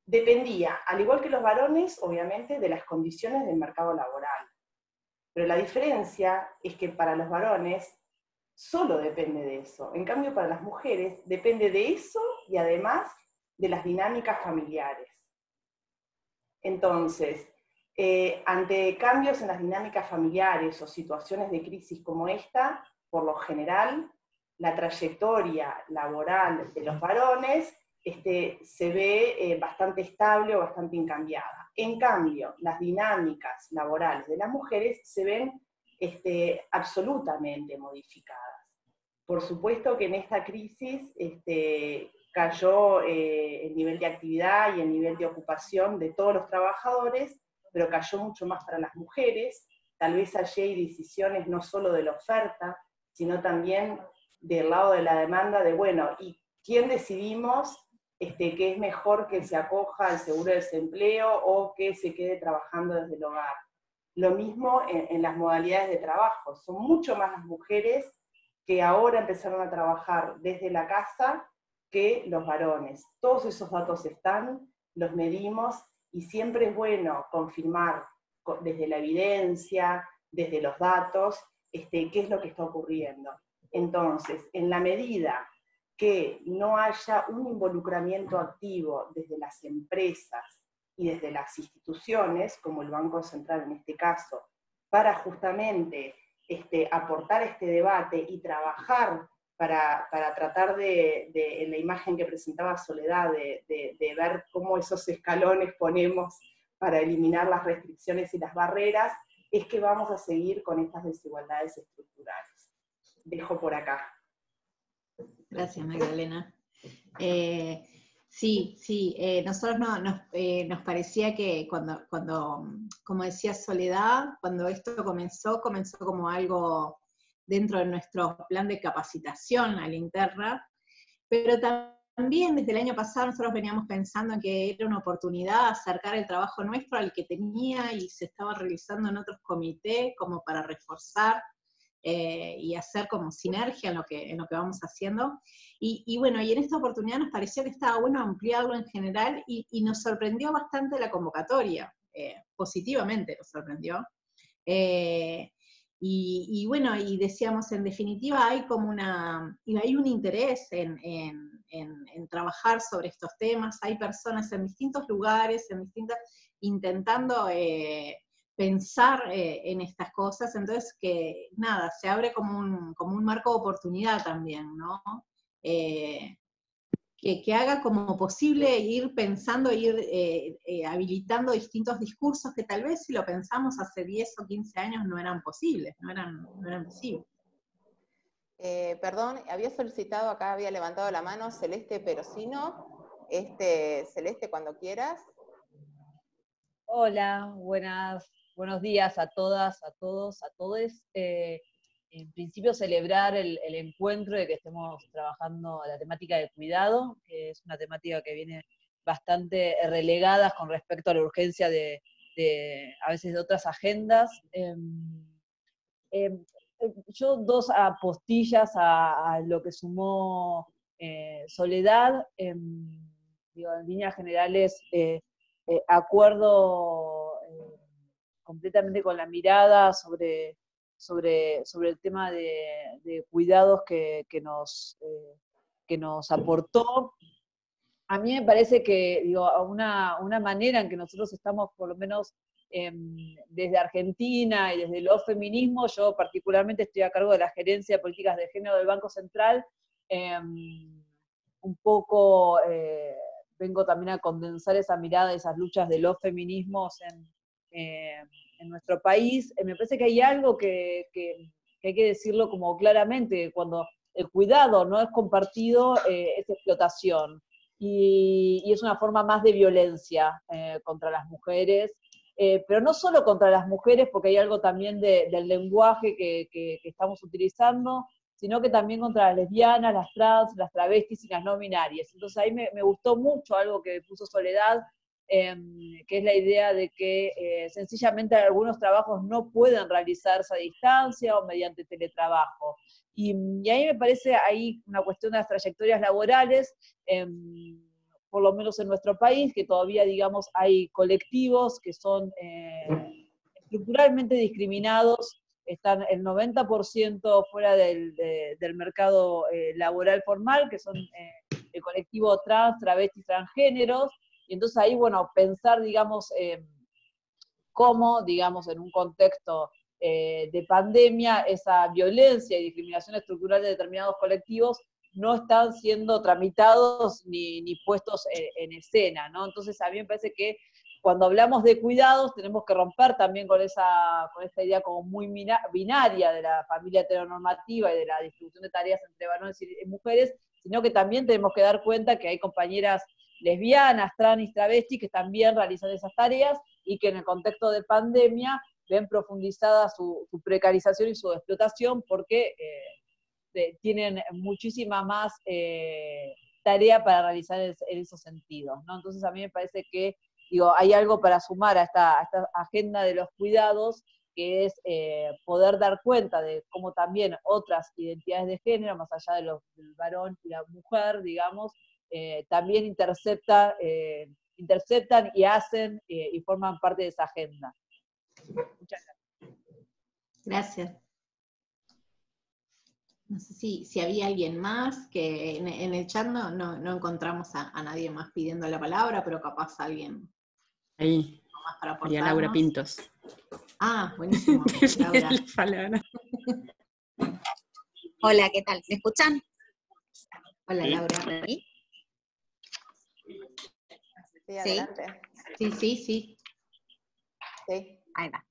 dependía, al igual que los varones, obviamente, de las condiciones del mercado laboral. Pero la diferencia es que para los varones solo depende de eso. En cambio, para las mujeres depende de eso y además de las dinámicas familiares. Entonces, ante cambios en las dinámicas familiares o situaciones de crisis como esta, por lo general, la trayectoria laboral de los varones se ve bastante estable o bastante incambiada. En cambio, las dinámicas laborales de las mujeres se ven absolutamente modificadas. Por supuesto que en esta crisis cayó el nivel de actividad y el nivel de ocupación de todos los trabajadores, pero cayó mucho más para las mujeres. Tal vez allí hay decisiones no solo de la oferta, sino también del lado de la demanda de, bueno, ¿y quién decidimos que es mejor que se acoja al seguro de desempleo o que se quede trabajando desde el hogar? Lo mismo en las modalidades de trabajo. Son mucho más las mujeres que ahora empezaron a trabajar desde la casa que los varones. Todos esos datos están, los medimos, y siempre es bueno confirmar desde la evidencia, desde los datos, qué es lo que está ocurriendo. Entonces, en la medida que no haya un involucramiento activo desde las empresas y desde las instituciones, como el Banco Central en este caso, para justamente aportar este debate y trabajar para tratar en la imagen que presentaba Soledad, de ver cómo esos escalones ponemos para eliminar las restricciones y las barreras, es que vamos a seguir con estas desigualdades estructurales. Dejo por acá. Gracias, Magdalena. Sí, nosotros nos parecía que cuando, como decía Soledad, cuando esto comenzó como algo dentro de nuestro plan de capacitación a la interna, pero también desde el año pasado nosotros veníamos pensando en que era una oportunidad acercar el trabajo nuestro al que tenía y se estaba realizando en otros comités, como para reforzar y hacer como sinergia en lo que vamos haciendo. Y bueno, y en esta oportunidad nos pareció que estaba bueno ampliarlo en general, y nos sorprendió bastante la convocatoria, positivamente nos sorprendió. Y bueno, y decíamos, en definitiva, hay un interés en trabajar sobre estos temas, hay personas en distintos lugares, intentando pensar en estas cosas, entonces que nada, se abre como un marco de oportunidad también, ¿no? Que haga como posible ir pensando, habilitando distintos discursos que tal vez si lo pensamos hace 10 o 15 años no eran posibles, no eran posibles. Perdón, había solicitado, acá había levantado la mano Celeste Perosino. Celeste, cuando quieras. Hola, buenos días a todas, a todos, a todes. En principio celebrar el encuentro de que estemos trabajando la temática de cuidado, que es una temática que viene bastante relegada con respecto a la urgencia de a veces de otras agendas. Yo dos apostillas a lo que sumó Soledad, digo, en líneas generales acuerdo completamente con la mirada sobre el tema de cuidados que nos aportó. A mí me parece que, digo, una manera en que nosotros estamos, por lo menos desde Argentina y desde los feminismos, yo particularmente estoy a cargo de la gerencia de políticas de género del Banco Central, un poco vengo también a condensar esa mirada, esas luchas de los feminismos en nuestro país. Me parece que hay algo que hay que decirlo como claramente: cuando el cuidado no es compartido, es explotación, y es una forma más de violencia contra las mujeres, pero no solo contra las mujeres, porque hay algo también del lenguaje que estamos utilizando, sino que también contra las lesbianas, las trans, las travestis y las no binarias. Entonces ahí me gustó mucho algo que puso Soledad, que es la idea de que sencillamente algunos trabajos no pueden realizarse a distancia o mediante teletrabajo. Y ahí me parece ahí una cuestión de las trayectorias laborales, por lo menos en nuestro país, que todavía, digamos, hay colectivos que son estructuralmente discriminados, están el 90% fuera del mercado laboral formal, que son el colectivo trans, travestis, transgéneros, y entonces ahí, bueno, pensar, digamos, cómo, digamos, en un contexto de pandemia, esa violencia y discriminación estructural de determinados colectivos no están siendo tramitados ni puestos en escena, ¿no? Entonces a mí me parece que cuando hablamos de cuidados tenemos que romper también con esta idea como muy binaria de la familia heteronormativa y de la distribución de tareas entre varones y mujeres, sino que también tenemos que dar cuenta que hay compañeras lesbianas, trans y travestis que también realizan esas tareas y que en el contexto de pandemia ven profundizada su precarización y su explotación porque tienen muchísima más tarea para realizar en esos sentidos, ¿no? Entonces a mí me parece que, digo, hay algo para sumar a esta agenda de los cuidados, que es poder dar cuenta de cómo también otras identidades de género, más allá del varón y la mujer, digamos, también interceptan y hacen y forman parte de esa agenda. Muchas gracias. Gracias. No sé si había alguien más, que en el chat no encontramos a nadie más pidiendo la palabra, pero capaz alguien ahí más para aportarnos. María Laura Pintos. Ah, buenísimo, Laura. Hola, ¿qué tal? ¿Me escuchan? Hola, ¿Sí? Laura. ¿Sí? Sí, adelante. Sí. Sí. Ahí va.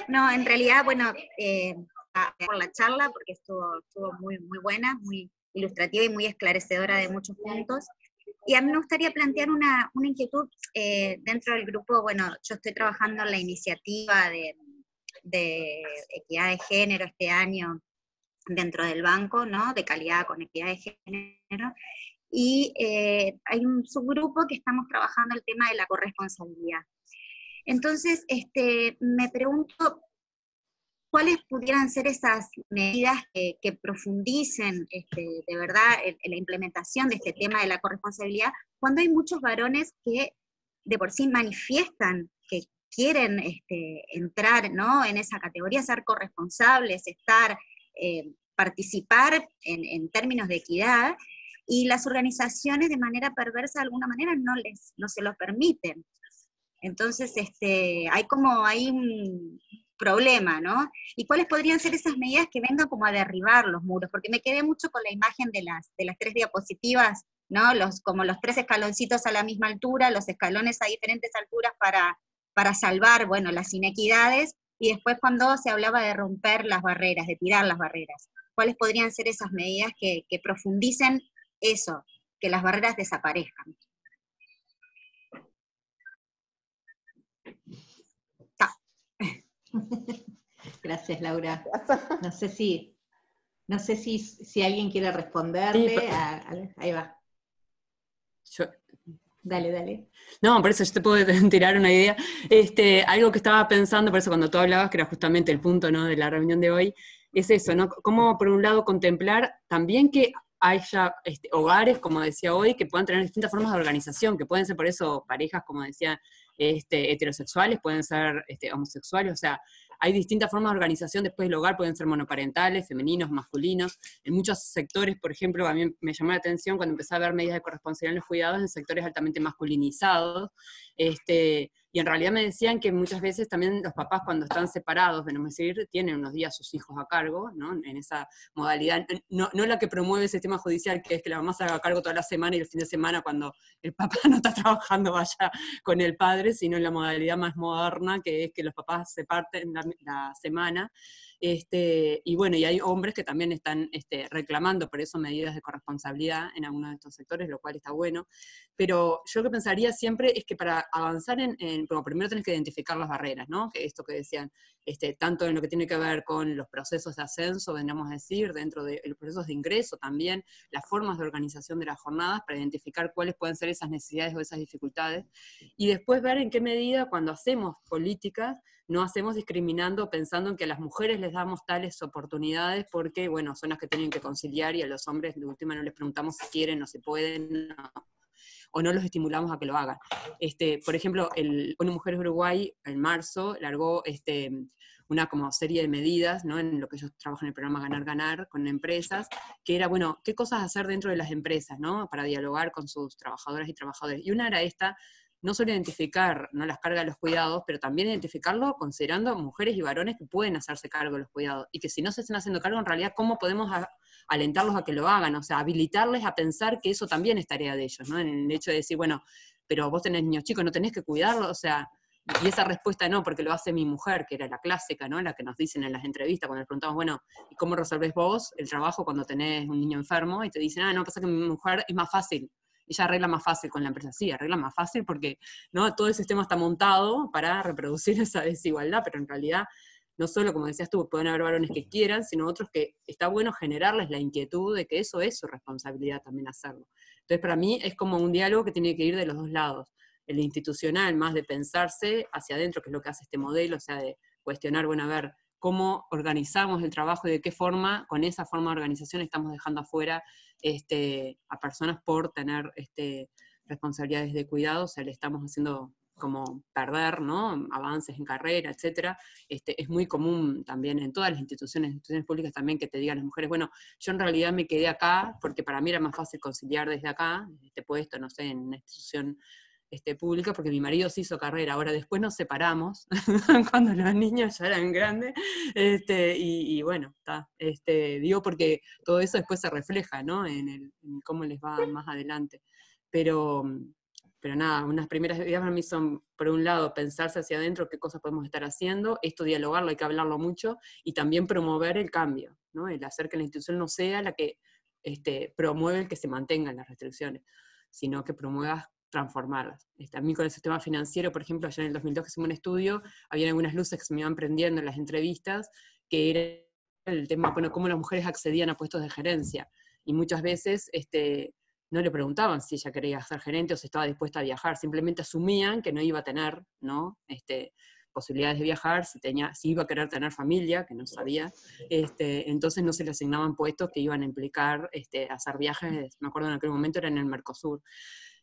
No, en realidad, bueno, por la charla, porque estuvo muy, muy buena, muy ilustrativa y muy esclarecedora de muchos puntos. Y a mí me gustaría plantear una inquietud dentro del grupo. Bueno, yo estoy trabajando en la iniciativa de equidad de género este año dentro del banco, ¿no? De calidad con equidad de género. Y hay un subgrupo que estamos trabajando el tema de la corresponsabilidad. Entonces, me pregunto, ¿cuáles pudieran ser esas medidas que profundicen de verdad en la implementación de este tema de la corresponsabilidad, cuando hay muchos varones que de por sí manifiestan que quieren entrar, ¿no?, en esa categoría, ser corresponsables, participar en términos de equidad, y las organizaciones de manera perversa de alguna manera no se los permiten? Entonces, hay un problema, ¿no? ¿Y cuáles podrían ser esas medidas que vengan como a derribar los muros? Porque me quedé mucho con la imagen de las 3 diapositivas, ¿no? Como los 3 escaloncitos a la misma altura, los escalones a diferentes alturas para salvar, bueno, las inequidades, y después cuando se hablaba de romper las barreras, de tirar las barreras. ¿Cuáles podrían ser esas medidas que profundicen eso, que las barreras desaparezcan? Gracias, Laura. No sé si alguien quiere responderle. Sí, ahí va. Dale. No, por eso yo te puedo tirar una idea. Algo que estaba pensando, por eso cuando tú hablabas, que era justamente el punto, ¿no?, de la reunión de hoy, es eso, ¿no? Cómo por un lado contemplar también que haya hogares, como decía hoy, que puedan tener distintas formas de organización, que pueden ser por eso parejas, como decía, heterosexuales, pueden ser homosexuales, o sea, hay distintas formas de organización después del hogar, pueden ser monoparentales, femeninos, masculinos. En muchos sectores, por ejemplo, a mí me llamó la atención cuando empecé a ver medidas de corresponsabilidad en los cuidados en sectores altamente masculinizados, y en realidad me decían que muchas veces también los papás cuando están separados, venimos a decir, tienen unos días sus hijos a cargo, ¿no?, en esa modalidad, no la que promueve el sistema judicial, que es que la mamá se haga cargo toda la semana y el fin de semana cuando el papá no está trabajando vaya con el padre, sino en la modalidad más moderna, que es que los papás se parten la semana. Y bueno, y hay hombres que también están reclamando por eso medidas de corresponsabilidad en algunos de estos sectores, lo cual está bueno. Pero yo lo que pensaría siempre es que para avanzar bueno, primero tenés que identificar las barreras, ¿no? Que esto que decían, tanto en lo que tiene que ver con los procesos de ascenso, vendríamos a decir, dentro de los procesos de ingreso también, las formas de organización de las jornadas, para identificar cuáles pueden ser esas necesidades o esas dificultades, y después ver en qué medida cuando hacemos políticas no hacemos discriminando, pensando en que a las mujeres les damos tales oportunidades porque, bueno, son las que tienen que conciliar, y a los hombres de última no les preguntamos si quieren o si pueden, o no los estimulamos a que lo hagan. Por ejemplo, ONU Mujeres Uruguay en marzo largó una como serie de medidas, ¿no? En lo que ellos trabajan en el programa Ganar Ganar con empresas, que era, bueno, qué cosas hacer dentro de las empresas, ¿no? Para dialogar con sus trabajadoras y trabajadores. Y una era esta, no solo identificar, ¿no?, las cargas de los cuidados, pero también identificarlo considerando mujeres y varones que pueden hacerse cargo de los cuidados, y que si no se están haciendo cargo, en realidad, ¿cómo podemos alentarlos a que lo hagan? O sea, habilitarles a pensar que eso también es tarea de ellos, ¿no? En el hecho de decir, bueno, pero vos tenés niños chicos, ¿no tenés que cuidarlos? O sea, y esa respuesta no, porque lo hace mi mujer, que era la clásica, ¿no? La que nos dicen en las entrevistas, cuando les preguntamos, bueno, ¿y cómo resolvés vos el trabajo cuando tenés un niño enfermo? Y te dicen, no, pasa que mi mujer es más fácil. Ella arregla más fácil con la empresa. Sí, arregla más fácil porque, ¿no?, todo el sistema está montado para reproducir esa desigualdad, pero en realidad, no solo, como decías tú, pueden haber varones que quieran, sino otros que está bueno generarles la inquietud de que eso es su responsabilidad también hacerlo. Entonces, para mí es como un diálogo que tiene que ir de los dos lados. El institucional, más de pensarse hacia adentro, que es lo que hace este modelo, o sea, de cuestionar, bueno, a ver, cómo organizamos el trabajo y de qué forma, con esa forma de organización, estamos dejando afuera a personas por tener responsabilidades de cuidado, o sea, le estamos haciendo como perder, ¿no?, avances en carrera, etcétera. Es muy común también en todas las instituciones públicas también, que te digan las mujeres, bueno, yo en realidad me quedé acá porque para mí era más fácil conciliar desde acá, este puesto, no sé, en una institución pública, porque mi marido se hizo carrera. Ahora, después nos separamos, cuando los niños ya eran grandes, y bueno, está. Digo porque todo eso después se refleja, ¿no?, en cómo les va más adelante. Pero nada, unas primeras ideas para mí son, por un lado, pensarse hacia adentro qué cosas podemos estar haciendo, esto dialogarlo, hay que hablarlo mucho, y también promover el cambio, ¿no?, el hacer que la institución no sea la que promueve el que se mantengan las restricciones, sino que promueva transformarlas. A mí con el sistema financiero, por ejemplo, allá en el 2002 que hicimos un estudio, había algunas luces que se me iban prendiendo en las entrevistas, que era el tema, bueno, cómo las mujeres accedían a puestos de gerencia, y muchas veces no le preguntaban si ella quería ser gerente o si estaba dispuesta a viajar, simplemente asumían que no iba a tener, ¿no?, posibilidades de viajar, si iba a querer tener familia, que no sabía, entonces no se le asignaban puestos que iban a implicar hacer viajes, me acuerdo en aquel momento era en el Mercosur.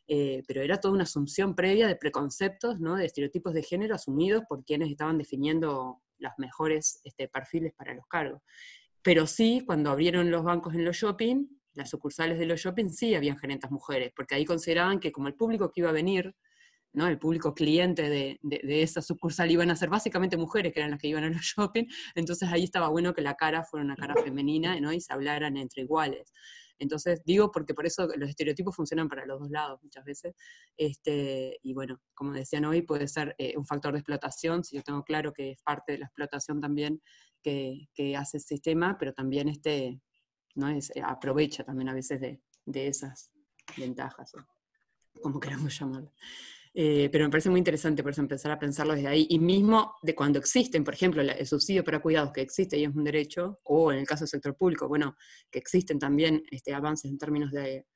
Pero era toda una asunción previa de preconceptos, ¿no?, de estereotipos de género asumidos por quienes estaban definiendo los mejores perfiles para los cargos. Pero sí, cuando abrieron los bancos en los shopping, las sucursales de los shopping, sí habían gerentas mujeres, porque ahí consideraban que como el público que iba a venir, ¿no?, el público cliente de esa sucursal iban a ser básicamente mujeres, que eran las que iban a los shopping, entonces ahí estaba bueno que la cara fuera una cara femenina, ¿no?, y se hablaran entre iguales. Entonces, digo, porque por eso los estereotipos funcionan para los dos lados muchas veces, y bueno, como decían hoy, puede ser un factor de explotación, si yo tengo claro que es parte de la explotación también que hace el sistema, pero también ¿no?, aprovecha también a veces de esas ventajas, o como queramos llamarlo. Pero me parece muy interesante por eso empezar a pensarlo desde ahí, y mismo de cuando existen, por ejemplo, el subsidio para cuidados que existe y es un derecho, o en el caso del sector público, bueno, que existen también avances en términos de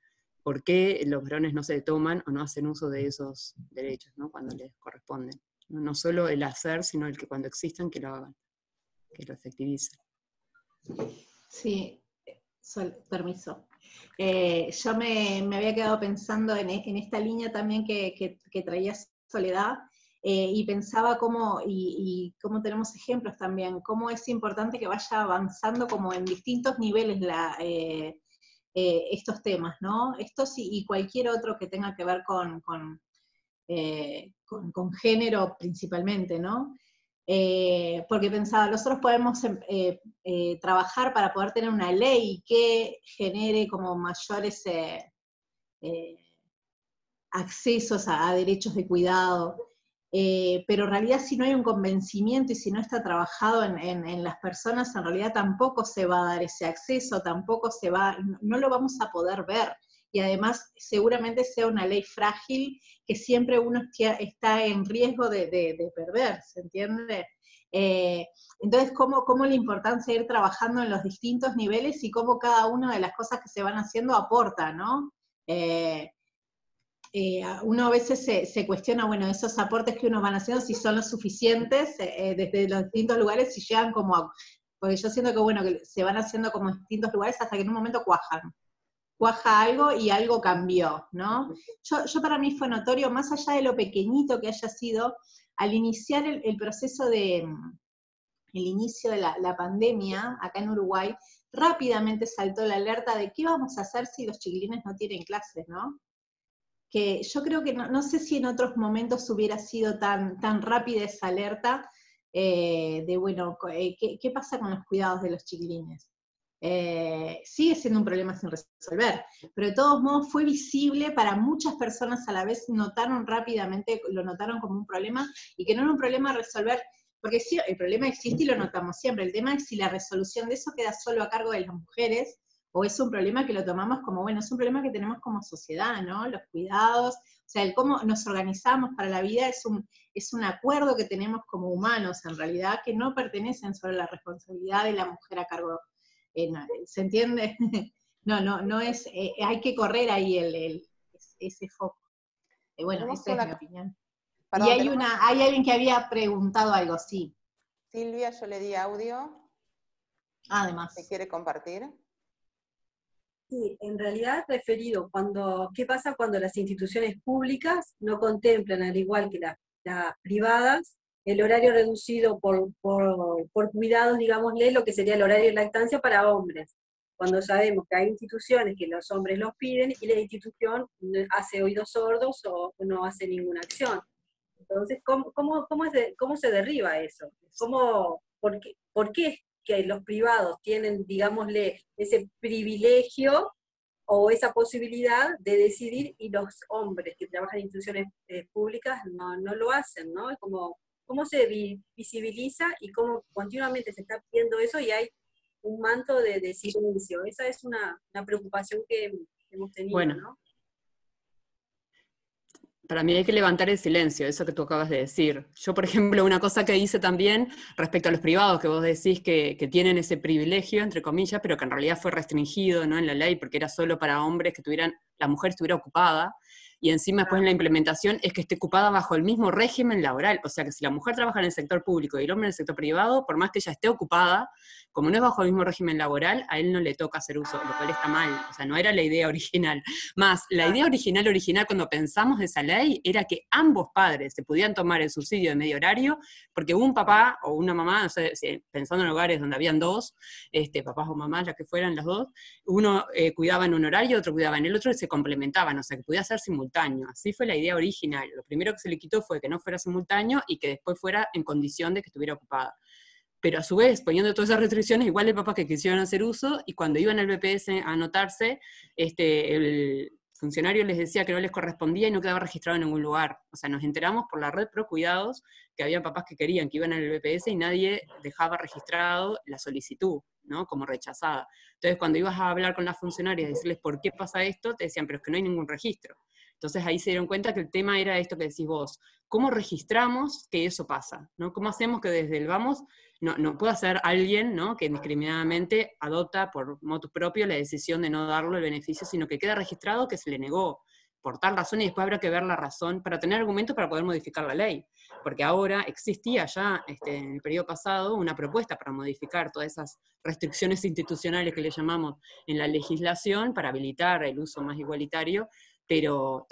por qué los varones no se toman o no hacen uso de esos derechos, ¿no?, cuando les corresponden. No solo el hacer, sino el que cuando existan, que lo hagan, que lo efectivicen. Sí, permiso. Yo me había quedado pensando en esta línea también que traía Soledad, y pensaba cómo tenemos ejemplos también, cómo es importante que vaya avanzando como en distintos niveles estos temas, ¿no? Estos y cualquier otro que tenga que ver con género principalmente, ¿no? Porque pensaba, nosotros podemos trabajar para poder tener una ley que genere como mayores accesos a derechos de cuidado, pero en realidad si no hay un convencimiento y si no está trabajado en las personas, en realidad tampoco se va a dar ese acceso, no lo vamos a poder ver. Y además seguramente sea una ley frágil que siempre uno está en riesgo de perder, ¿se entiende? Entonces, ¿cómo la importancia de ir trabajando en los distintos niveles y cómo cada una de las cosas que se van haciendo aporta, ¿no? Uno a veces se cuestiona, bueno, esos aportes que uno van haciendo, si son los suficientes desde los distintos lugares, si llegan porque yo siento que, bueno, que se van haciendo como en distintos lugares hasta que en un momento cuaja algo y algo cambió, ¿no? Yo para mí fue notorio, más allá de lo pequeñito que haya sido, al iniciar el proceso el inicio de la pandemia acá en Uruguay, rápidamente saltó la alerta de qué vamos a hacer si los chiquilines no tienen clases, ¿no? Que yo creo que no sé si en otros momentos hubiera sido tan rápida esa alerta de, bueno, ¿qué pasa con los cuidados de los chiquilines? Sigue siendo un problema sin resolver, pero de todos modos fue visible para muchas personas a la vez, rápidamente, lo notaron como un problema, y que no era un problema a resolver, porque sí, el problema existe y lo notamos siempre, el tema es si la resolución de eso queda solo a cargo de las mujeres, o es un problema que lo tomamos como, bueno, es un problema que tenemos como sociedad, ¿no? Los cuidados, o sea, el cómo nos organizamos para la vida es un acuerdo que tenemos como humanos, en realidad, que no pertenecen sobre la responsabilidad de la mujer a cargo. ¿Se entiende? No es, hay que correr ahí ese foco. Bueno, esa es mi opinión. Perdón, y hay alguien que había preguntado algo, sí. Silvia, yo le di audio. Además. ¿Se quiere compartir? Sí, en realidad referido, ¿qué pasa cuando las instituciones públicas no contemplan, al igual que las privadas, el horario reducido por cuidados, digámosle, lo que sería el horario de lactancia para hombres? Cuando sabemos que hay instituciones que los hombres los piden y la institución hace oídos sordos o no hace ninguna acción. Entonces, ¿cómo se derriba eso? ¿Por qué es que los privados tienen, digámosle, ese privilegio o esa posibilidad de decidir y los hombres que trabajan en instituciones públicas no lo hacen, ¿no? Es como, ¿cómo se visibiliza y cómo continuamente se está pidiendo eso y hay un manto de silencio? Esa es una preocupación que hemos tenido, bueno, ¿no? Para mí hay que levantar el silencio, eso que tú acabas de decir. Yo, por ejemplo, una cosa que hice también respecto a los privados, que vos decís que tienen ese privilegio, entre comillas, pero que en realidad fue restringido, ¿no?, en la ley, porque era solo para hombres que la mujer estuviera ocupada, y encima después en la implementación es que esté ocupada bajo el mismo régimen laboral. O sea que si la mujer trabaja en el sector público y el hombre en el sector privado, por más que ella esté ocupada, como no es bajo el mismo régimen laboral, a él no le toca hacer uso, lo cual está mal. O sea, no era la idea original. Más, la idea original cuando pensamos esa ley era que ambos padres se podían tomar el subsidio de medio horario, porque un papá o una mamá, no sé, pensando en hogares donde habían dos, papás o mamás, las que fueran los dos, uno cuidaba en un horario, otro cuidaba en el otro, y se complementaban, o sea, que podía ser simultáneo. Así fue la idea original. Lo primero que se le quitó fue que no fuera simultáneo y que después fuera en condición de que estuviera ocupada. Pero a su vez, poniendo todas esas restricciones, igual hay papás que quisieron hacer uso, y cuando iban al BPS a anotarse, el funcionario les decía que no les correspondía y no quedaba registrado en ningún lugar. O sea, nos enteramos por la red Pro Cuidados que había papás que querían, que iban al BPS y nadie dejaba registrado la solicitud, ¿no?, como rechazada. Entonces, cuando ibas a hablar con las funcionarias y decirles por qué pasa esto, te decían, pero es que no hay ningún registro. Entonces ahí se dieron cuenta que el tema era esto que decís vos, ¿cómo registramos que eso pasa? ¿No? ¿Cómo hacemos que desde el vamos no pueda ser alguien, ¿no?, que indiscriminadamente adopta por motu propio la decisión de no darle el beneficio, sino que queda registrado que se le negó por tal razón, y después habrá que ver la razón para tener argumentos para poder modificar la ley? Porque ahora existía ya en el periodo pasado una propuesta para modificar todas esas restricciones institucionales que le llamamos en la legislación para habilitar el uso más igualitario, pero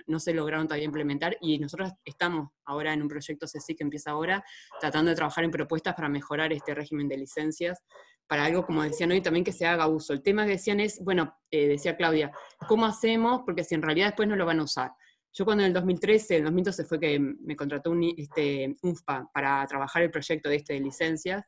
no se lograron todavía implementar, y nosotros estamos ahora en un proyecto CECI que empieza ahora, tratando de trabajar en propuestas para mejorar este régimen de licencias, para algo, como decían hoy, también que se haga uso. El tema que decían es, bueno, decía Claudia, ¿cómo hacemos? Porque si en realidad después no lo van a usar. Yo cuando en el 2012 fue que me contrató UNFPA para trabajar el proyecto de licencias,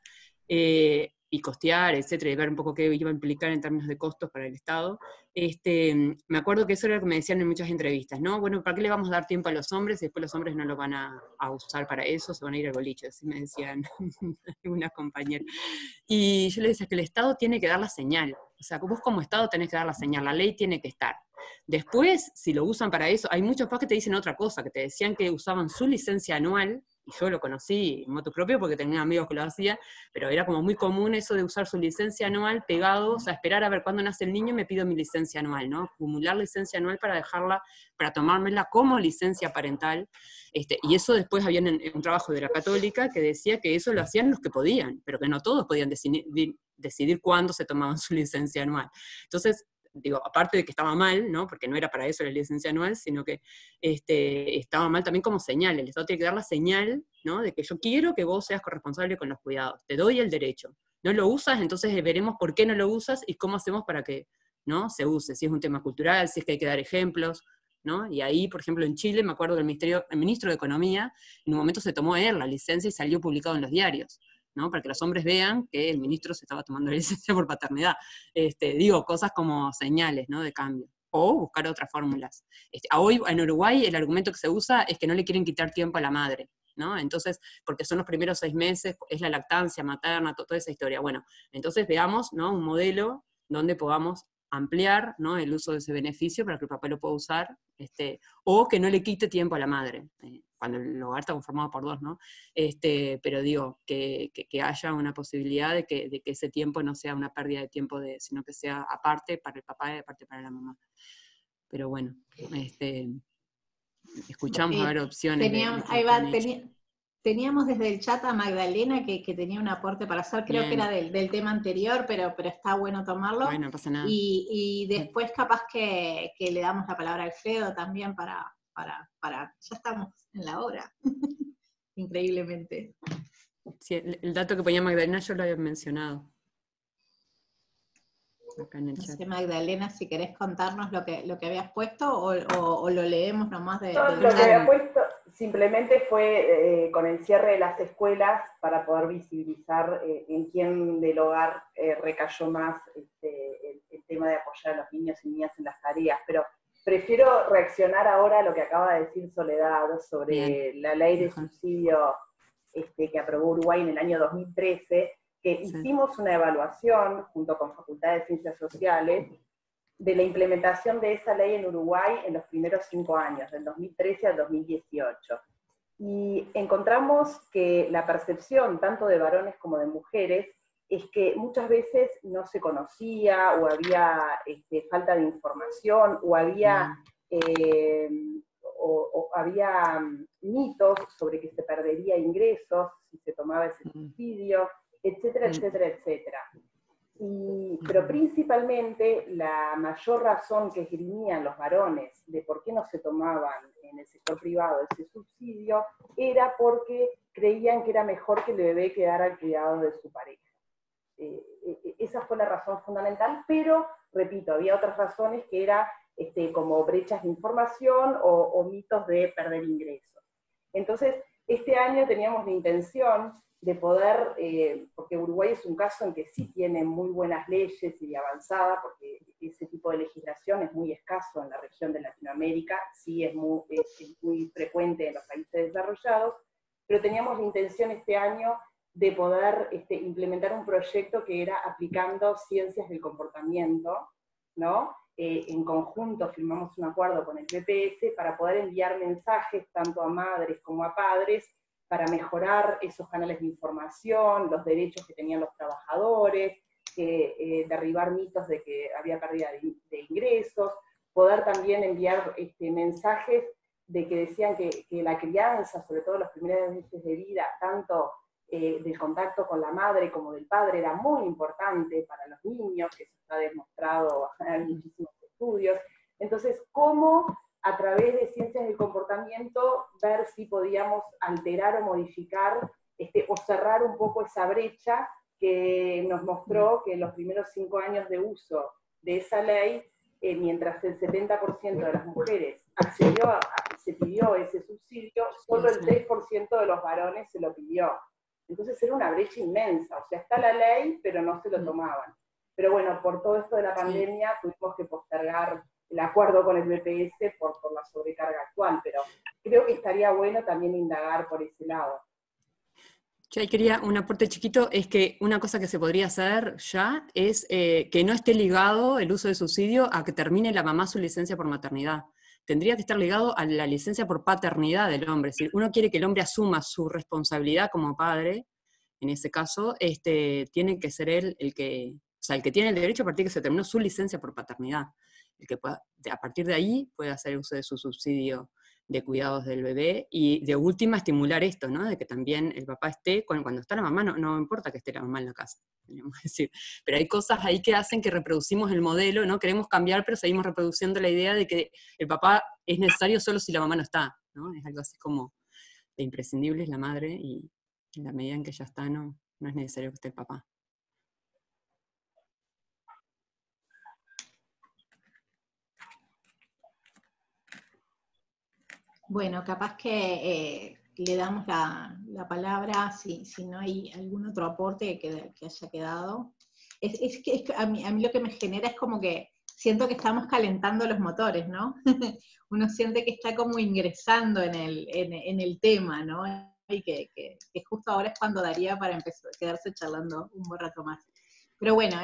y costear, etcétera, y ver un poco qué iba a implicar en términos de costos para el Estado, me acuerdo que eso era lo que me decían en muchas entrevistas, ¿no? Bueno, ¿para qué le vamos a dar tiempo a los hombres y después los hombres no lo van a usar para eso, se van a ir al boliche? Así me decían algunas compañeras. Y yo le decía que el Estado tiene que dar la señal, o sea, vos como Estado tenés que dar la señal, la ley tiene que estar. Después, si lo usan para eso, hay muchos papás que te dicen otra cosa, que te decían que usaban su licencia anual, y yo lo conocí en motu propio porque tenía amigos que lo hacían, pero era como muy común eso de usar su licencia anual pegado, o sea, esperar a ver cuándo nace el niño y me pido mi licencia anual, ¿no? Acumular licencia anual para dejarla, para tomármela como licencia parental, y eso después había un trabajo de la Católica que decía que eso lo hacían los que podían, pero que no todos podían decidir cuándo se tomaban su licencia anual. Entonces, digo, aparte de que estaba mal, ¿no? Porque no era para eso la licencia anual, sino que estaba mal también como señal. El Estado tiene que dar la señal, ¿no? De que yo quiero que vos seas corresponsable con los cuidados. Te doy el derecho. No lo usas, entonces veremos por qué no lo usas y cómo hacemos para que, ¿no? Se use. Si es un tema cultural, si es que hay que dar ejemplos, ¿no? Y ahí, por ejemplo, en Chile, me acuerdo que el ministro de Economía, en un momento se tomó él la licencia y salió publicado en los diarios, ¿no? Para que los hombres vean que el ministro se estaba tomando la licencia por paternidad. Digo, cosas como señales, ¿no? De cambio. O buscar otras fórmulas. Hoy en Uruguay el argumento que se usa es que no le quieren quitar tiempo a la madre, ¿no? Entonces, porque son los primeros 6 meses, es la lactancia materna, toda esa historia. Bueno, entonces veamos, ¿no? Un modelo donde podamos ampliar, ¿no? El uso de ese beneficio para que el papá lo pueda usar, o que no le quite tiempo a la madre, cuando el hogar está conformado por 2, ¿no? Pero digo, que haya una posibilidad de que ese tiempo no sea una pérdida de tiempo, sino que sea aparte para el papá y aparte para la mamá. Pero bueno, escuchamos a ver opciones. Teníamos desde el chat a Magdalena que tenía un aporte para hacer, creo que era del tema anterior, pero está bueno tomarlo. Bueno, no pasa nada. Y después capaz que le damos la palabra a Alfredo también para ya estamos en la hora, increíblemente. Sí, el dato que ponía Magdalena yo lo había mencionado. Acá en el chat. No sé, Magdalena, si querés contarnos lo que habías puesto o lo leemos nomás de lo que había puesto simplemente fue con el cierre de las escuelas para poder visibilizar en quién del hogar recayó más el tema de apoyar a los niños y niñas en las tareas, pero prefiero reaccionar ahora a lo que acaba de decir Soledad sobre la ley de subsidio que aprobó Uruguay en el año 2013, que hicimos una evaluación junto con Facultad de Ciencias Sociales de la implementación de esa ley en Uruguay en los primeros 5 años, del 2013 al 2018. Y encontramos que la percepción tanto de varones como de mujeres es que muchas veces no se conocía, o había falta de información, o había, había mitos sobre que se perdería ingresos si se tomaba ese subsidio, etcétera, etcétera, etcétera. Pero principalmente la mayor razón que esgrimían los varones de por qué no se tomaban en el sector privado ese subsidio era porque creían que era mejor que el bebé quedara al cuidado de su pareja. Esa fue la razón fundamental, pero, repito, había otras razones que eran como brechas de información o mitos de perder ingresos. Entonces, este año teníamos la intención de poder, porque Uruguay es un caso en que sí tiene muy buenas leyes y avanzada, porque ese tipo de legislación es muy escaso en la región de Latinoamérica, sí es muy frecuente en los países desarrollados, pero teníamos la intención este año de poder implementar un proyecto que era aplicando ciencias del comportamiento, ¿no? En conjunto firmamos un acuerdo con el BPS para poder enviar mensajes tanto a madres como a padres para mejorar esos canales de información, los derechos que tenían los trabajadores, derribar mitos de que había pérdida de ingresos, poder también enviar mensajes de que decían que la crianza, sobre todo los primeros meses de vida, tanto del contacto con la madre como del padre, era muy importante para los niños, que eso está demostrado en muchísimos estudios. Entonces, ¿cómo a través de ciencias del comportamiento ver si podíamos alterar o modificar o cerrar un poco esa brecha que nos mostró que en los primeros 5 años de uso de esa ley, mientras el 70% de las mujeres se pidió ese subsidio, solo el 6% de los varones se lo pidió. Entonces era una brecha inmensa, o sea, está la ley, pero no se lo tomaban. Pero bueno, por todo esto de la pandemia tuvimos que postergar el acuerdo con el BPS por la sobrecarga actual, pero creo que estaría bueno también indagar por ese lado. Yo ahí quería un aporte chiquito, es que una cosa que se podría hacer ya es que no esté ligado el uso de subsidio a que termine la mamá su licencia por maternidad. Tendría que estar ligado a la licencia por paternidad del hombre. Es decir, uno quiere que el hombre asuma su responsabilidad como padre, en ese caso, tiene que ser él el que tiene el derecho a partir de que se terminó su licencia por paternidad. El que pueda, a partir de ahí puede hacer uso de su subsidio de cuidados del bebé, y de última estimular esto, ¿no? De que también el papá esté, cuando está la mamá, no importa que esté la mamá en la casa, podríamos decir, pero hay cosas ahí que hacen que reproducimos el modelo, ¿no? Queremos cambiar, pero seguimos reproduciendo la idea de que el papá es necesario solo si la mamá no está, ¿no? Es algo así como de imprescindible es la madre, y en la medida en que ya está, no es necesario que esté el papá. Bueno, capaz que le damos la palabra si no hay algún otro aporte que haya quedado. A mí lo que me genera es como que siento que estamos calentando los motores, ¿no? Uno siente que está como ingresando en el tema, ¿no? Y que justo ahora es cuando daría para empezar a quedarse charlando un buen rato más. Pero bueno,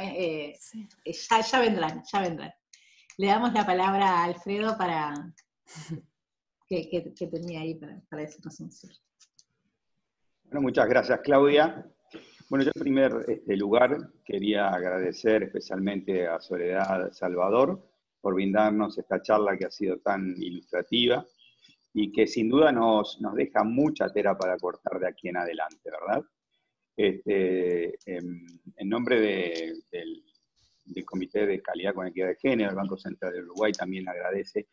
Sí. ya vendrán. Le damos la palabra a Alfredo para... que tenía ahí para decirnos un cierre. Bueno, muchas gracias, Claudia. Bueno, yo en primer lugar quería agradecer especialmente a Soledad Salvador por brindarnos esta charla que ha sido tan ilustrativa y que sin duda nos deja mucha tela para cortar de aquí en adelante, ¿verdad? En nombre del Comité de Calidad con Equidad de Género, el Banco Central del Uruguay también agradece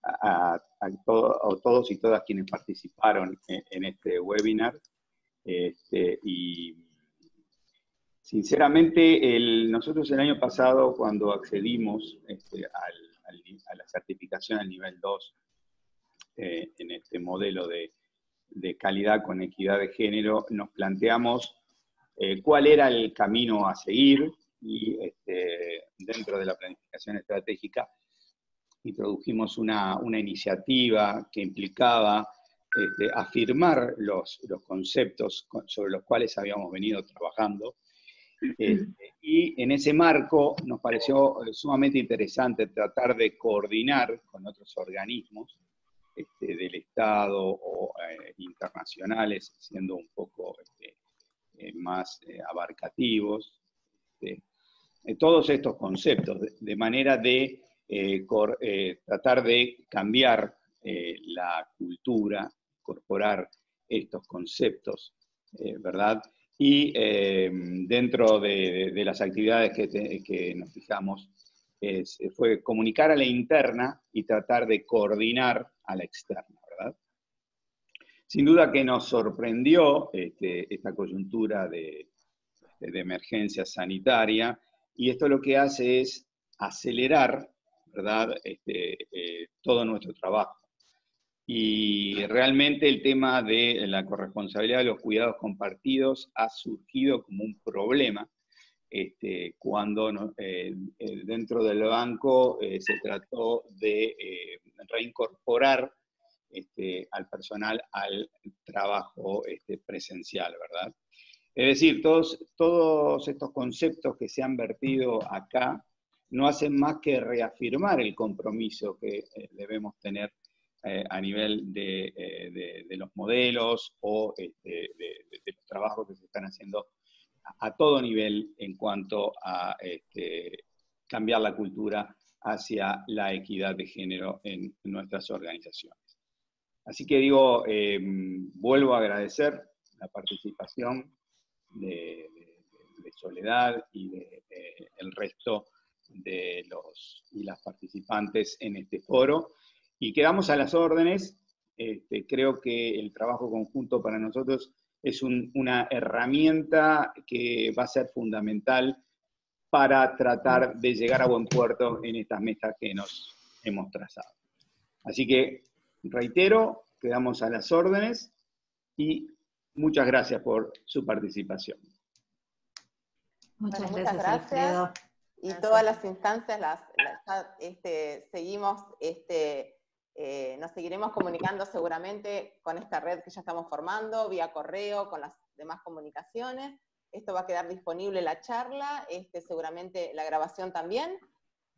a todos y todas quienes participaron en este webinar. Y sinceramente, nosotros el año pasado, cuando accedimos a la certificación al nivel 2 en este modelo de calidad con equidad de género, nos planteamos cuál era el camino a seguir, y dentro de la planificación estratégica introdujimos una iniciativa que implicaba afirmar los conceptos sobre los cuales habíamos venido trabajando. Y en ese marco nos pareció sumamente interesante tratar de coordinar con otros organismos del Estado o internacionales, siendo un poco más abarcativos, todos estos conceptos, de manera de tratar de cambiar la cultura, incorporar estos conceptos, ¿verdad? Y dentro de las actividades que nos fijamos, fue comunicar a la interna y tratar de coordinar a la externa, ¿verdad? Sin duda que nos sorprendió esta coyuntura de emergencia sanitaria, y esto lo que hace es acelerar, ¿verdad?, todo nuestro trabajo. Y realmente el tema de la corresponsabilidad de los cuidados compartidos ha surgido como un problema cuando dentro del banco se trató de reincorporar al personal al trabajo presencial, ¿verdad? Es decir, todos estos conceptos que se han vertido acá no hacen más que reafirmar el compromiso que debemos tener a nivel de los modelos o de los trabajos que se están haciendo a todo nivel en cuanto a cambiar la cultura hacia la equidad de género en nuestras organizaciones. Así que digo, vuelvo a agradecer la participación de Soledad y del resto de las participantes en este foro, y quedamos a las órdenes. Creo que el trabajo conjunto para nosotros es una herramienta que va a ser fundamental para tratar de llegar a buen puerto en estas metas que nos hemos trazado. Así que, reitero, quedamos a las órdenes y muchas gracias por su participación. Muchas Bueno, gracias, Alfredo. Y Gracias. todas las instancias seguimos, nos seguiremos comunicando seguramente con esta red que ya estamos formando, vía correo, con las demás comunicaciones. Esto va a quedar disponible la charla, seguramente la grabación también.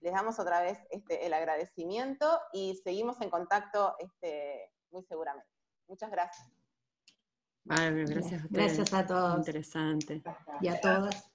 Les damos otra vez el agradecimiento y seguimos en contacto muy seguramente. Muchas gracias. Bárbaro, gracias a ustedes. Gracias a todos Interesante. y a todas.